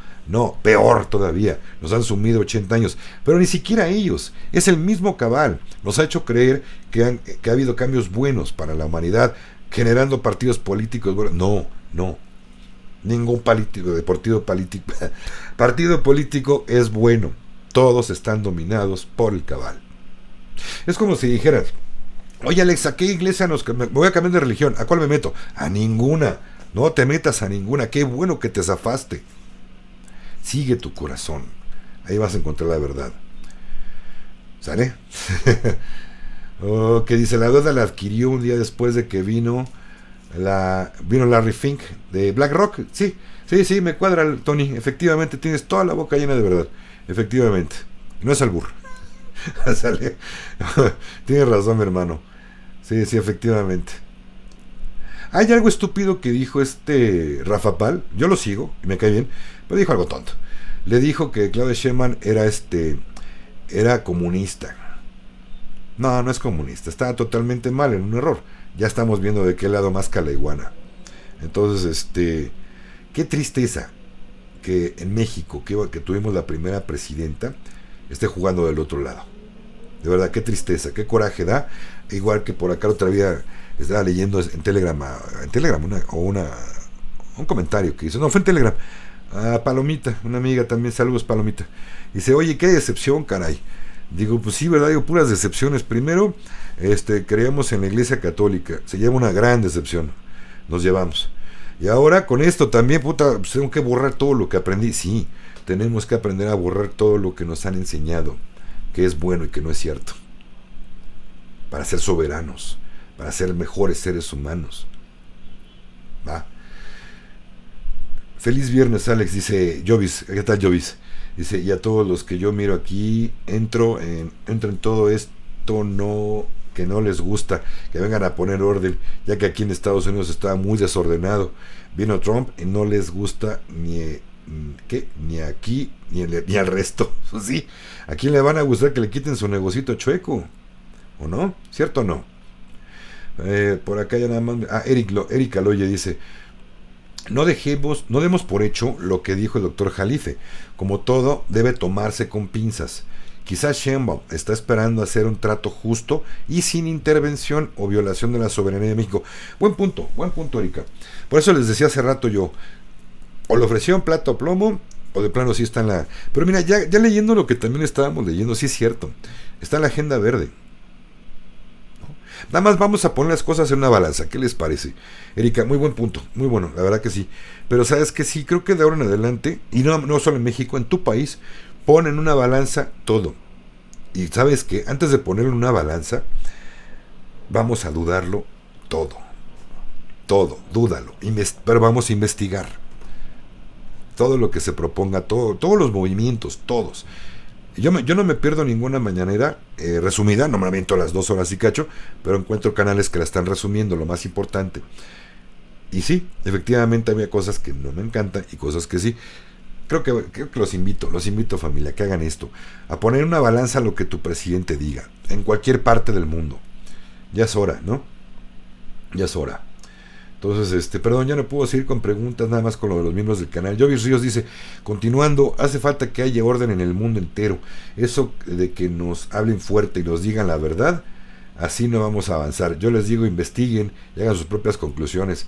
peor todavía. Nos han sumido 80 años. Pero ni siquiera ellos. Es el mismo cabal. Nos ha hecho creer que ha habido cambios buenos para la humanidad, generando partidos políticos buenos. No. Ningún partido político es bueno. Todos están dominados por el cabal. Es como si dijeras, oye Alex, ¿a qué iglesia me voy a cambiar de religión? ¿A cuál me meto? A ninguna. No te metas a ninguna. Qué bueno que te zafaste. Sigue tu corazón. Ahí vas a encontrar la verdad. ¿Sale? Que dice, la deuda la adquirió un día después de que vino Larry Fink de BlackRock. Sí, me cuadra, Tony. Efectivamente, tienes toda la boca llena de verdad. Efectivamente. No es albur. ¿Sale? Tienes razón, mi hermano. Sí, efectivamente. Hay algo estúpido que dijo Rafa Pal. Yo lo sigo y me cae bien, pero dijo algo tonto. Le dijo que Claudia Sheinbaum era comunista. No es comunista. Está totalmente mal, en un error. Ya estamos viendo de qué lado más la iguana. Entonces, qué tristeza que en México, que tuvimos la primera presidenta, esté jugando del otro lado. De verdad, qué tristeza, qué coraje da. Igual que por acá otra día estaba leyendo en Telegram, un comentario que hizo, no, fue en Telegram, a Palomita, una amiga también, saludos Palomita. Dice, oye, qué decepción, caray. Digo, pues sí, ¿verdad? Digo, puras decepciones. Primero, creíamos en la Iglesia Católica. Se lleva una gran decepción. Nos llevamos. Y ahora con esto también, puta, pues tengo que borrar todo lo que aprendí. Sí, tenemos que aprender a borrar todo lo que nos han enseñado, que es bueno y que no es cierto. Para ser soberanos, para ser mejores seres humanos. ¿Va? Feliz viernes, Alex, dice Jovis. ¿Qué tal, Jovis? Dice, y a todos los que yo miro aquí, entro en todo esto que no les gusta, que vengan a poner orden, ya que aquí en Estados Unidos está muy desordenado. Vino Trump y no les gusta ni aquí ni al resto. Sí, ¿a quién le van a gustar que le quiten su negocito chueco? ¿O no? ¿Cierto o no? Por acá ya nada más. Erika Loye dice, no demos por hecho lo que dijo el doctor Jalife. Como todo, debe tomarse con pinzas. Quizás Sheinbaum está esperando hacer un trato justo y sin intervención o violación de la soberanía de México. Buen punto, Erika. Por eso les decía hace rato yo, o le ofrecieron plato a plomo, o de plano sí está en la... Pero mira, ya leyendo lo que también estábamos leyendo, sí es cierto, está en la agenda verde. Nada más vamos a poner las cosas en una balanza. ¿Qué les parece? Erika, muy buen punto, muy bueno, la verdad que sí. Pero sabes que sí, creo que de ahora en adelante, y no solo en México, en tu país, pon en una balanza todo. Y sabes que antes de ponerlo en una balanza, vamos a dudarlo todo. Todo, dúdalo. Pero vamos a investigar. Todo lo que se proponga, todos los movimientos, todos. Yo no me pierdo ninguna mañanera resumida, no me la miento a las 2 horas y cacho, pero encuentro canales que la están resumiendo, lo más importante. Y sí, efectivamente había cosas que no me encantan y cosas que sí. Creo que los invito familia, que hagan esto, a poner una balanza lo que tu presidente diga, en cualquier parte del mundo. Ya es hora, ¿no? Ya es hora. Entonces, perdón, ya no puedo seguir con preguntas, nada más con lo de los miembros del canal. Jovis Ríos dice, continuando, hace falta que haya orden en el mundo entero. Eso de que nos hablen fuerte y nos digan la verdad, así no vamos a avanzar. Yo les digo, investiguen y hagan sus propias conclusiones.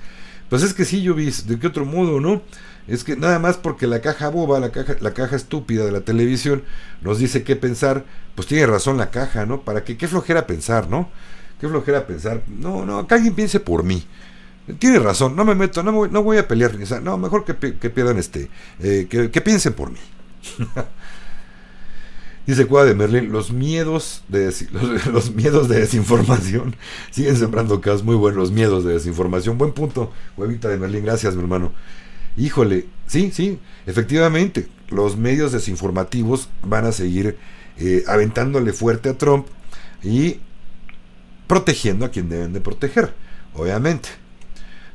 Pues es que sí, Jovis, ¿de qué otro modo, no? Es que nada más porque la caja boba, la caja estúpida de la televisión nos dice qué pensar, pues tiene razón la caja, ¿no? ¿Para qué? Qué flojera pensar, ¿no? Qué flojera pensar. No, que alguien piense por mí. Tiene razón, no me meto, no voy a pelear. O sea, no, mejor que pierdan que piensen por mí. Dice Cueva de Merlín, los miedos de desinformación siguen sembrando caos. Muy buenos, los miedos de desinformación. Buen punto, Cuevita de Merlín, gracias, mi hermano. Híjole, sí, efectivamente, los medios desinformativos van a seguir aventándole fuerte a Trump y protegiendo a quien deben de proteger, obviamente.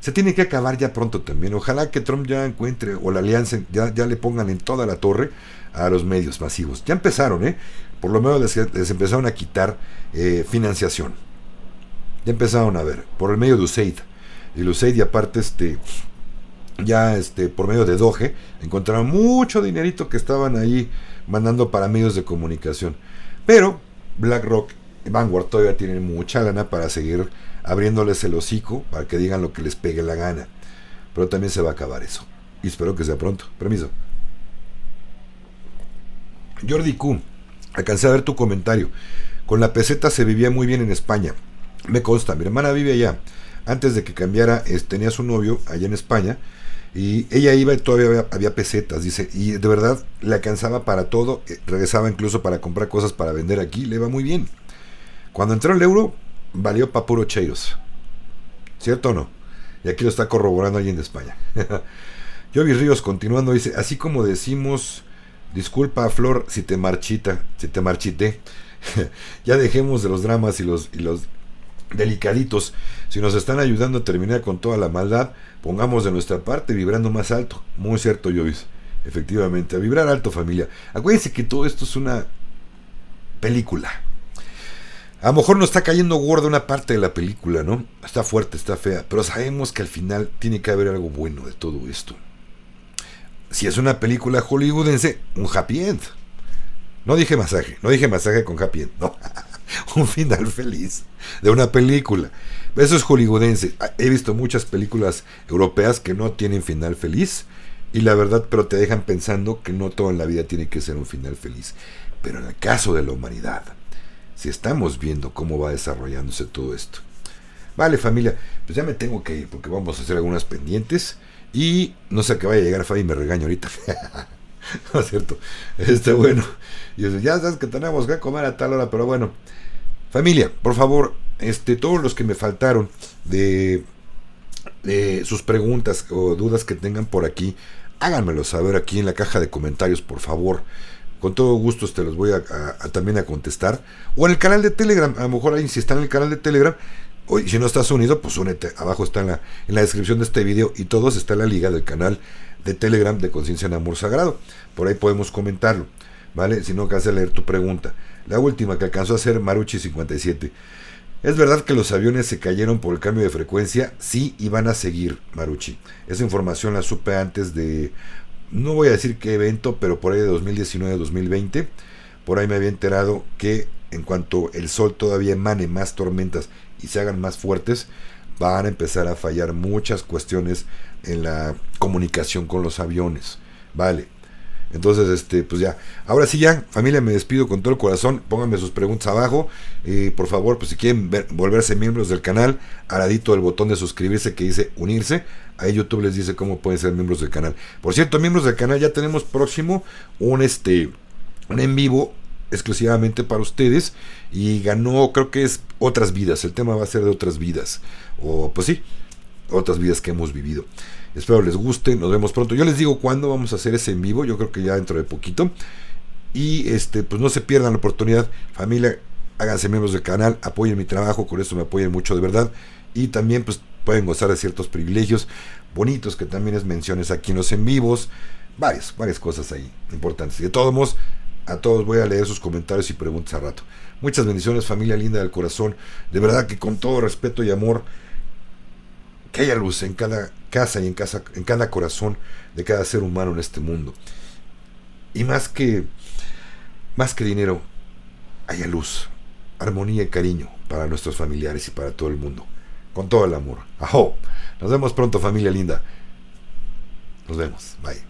Se tiene que acabar ya pronto también. Ojalá que Trump ya encuentre, o la alianza ya le pongan en toda la torre a los medios masivos. Ya empezaron, por lo menos les empezaron a quitar financiación. Ya empezaron a ver, por el medio de USAID. Y el USAID, y aparte, por medio de Doge, encontraron mucho dinerito que estaban ahí mandando para medios de comunicación. Pero BlackRock y Vanguard todavía tienen mucha lana para seguir abriéndoles el hocico para que digan lo que les pegue la gana. Pero también se va a acabar eso. y espero que sea pronto. Permiso. Jordi Q, alcancé a ver tu comentario. Con la peseta se vivía muy bien en España. Me consta, mi hermana vive allá. Antes de que cambiara, tenía su novio allá en España. Y ella iba y todavía había pesetas, dice. Y de verdad le alcanzaba para todo. Regresaba incluso para comprar cosas para vender aquí. Le iba muy bien. Cuando entró el euro, valió pa' puro cheiros. ¿Cierto o no? Y aquí lo está corroborando alguien de España. Jovi Ríos, continuando, dice, así como decimos, disculpa Flor si te marchité. Ya dejemos de los dramas y los delicaditos. Si nos están ayudando a terminar con toda la maldad, pongamos de nuestra parte vibrando más alto. Muy cierto, Jovis. Efectivamente, a vibrar alto, familia. Acuérdense que todo esto es una película. A lo mejor nos está cayendo gorda una parte de la película, ¿no? Está fuerte, está fea, pero sabemos que al final tiene que haber algo bueno de todo esto. Si es una película hollywoodense, un happy end. No dije masaje con happy end, no. Un final feliz de una película. Eso es hollywoodense. He visto muchas películas europeas que no tienen final feliz, y la verdad, pero te dejan pensando que no todo en la vida tiene que ser un final feliz. Pero en el caso de la humanidad, si estamos viendo cómo va desarrollándose todo esto. Vale, familia, pues ya me tengo que ir porque vamos a hacer algunas pendientes. Y no sé a qué vaya a llegar Fabi y me regaño ahorita. No es cierto. Bueno. Y ya sabes que tenemos que comer a tal hora, pero bueno. Familia, por favor, todos los que me faltaron de sus preguntas o dudas que tengan por aquí, háganmelo saber aquí en la caja de comentarios, por favor. Con todo gusto te los voy a también a contestar. O en el canal de Telegram. A lo mejor ahí si está en el canal de Telegram. O si no estás unido, pues únete. Abajo está en la descripción de este video. Y todos está la liga del canal de Telegram de Conciencia en Amor Sagrado. Por ahí podemos comentarlo. ¿Vale? Si no alcanza a leer tu pregunta. La última que alcanzó a hacer Maruchi57. ¿Es verdad que los aviones se cayeron por el cambio de frecuencia? Sí, y van a seguir, Maruchi. Esa información la supe antes de... No voy a decir qué evento, pero por ahí de 2019-2020, por ahí me había enterado que en cuanto el sol todavía emane más tormentas y se hagan más fuertes, van a empezar a fallar muchas cuestiones en la comunicación con los aviones. Vale. Entonces, pues ya. Ahora sí ya, familia, me despido con todo el corazón. Pónganme sus preguntas abajo. Por favor, pues si quieren volverse miembros del canal, al ladito del botón de suscribirse que dice unirse. Ahí YouTube les dice cómo pueden ser miembros del canal. Por cierto, miembros del canal, ya tenemos próximo un en vivo exclusivamente para ustedes. Y ganó, creo que es otras vidas. El tema va a ser de otras vidas. O pues sí, otras vidas que hemos vivido. Espero les guste, nos vemos pronto. Yo les digo cuándo vamos a hacer ese en vivo, yo creo que ya dentro de poquito. Y pues no se pierdan la oportunidad, familia, háganse miembros del canal, apoyen mi trabajo, con eso me apoyan mucho de verdad. Y también pues pueden gozar de ciertos privilegios bonitos que también es menciones aquí en los en vivos, varias cosas ahí importantes. Y de todos modos, a todos voy a leer sus comentarios y preguntas a rato. Muchas bendiciones, familia linda del corazón, de verdad que con todo respeto y amor, que haya luz en cada casa y en cada corazón de cada ser humano en este mundo. Y más que dinero, haya luz, armonía y cariño para nuestros familiares y para todo el mundo. Con todo el amor. ¡Ajo! Nos vemos pronto, familia linda. Nos vemos. Bye.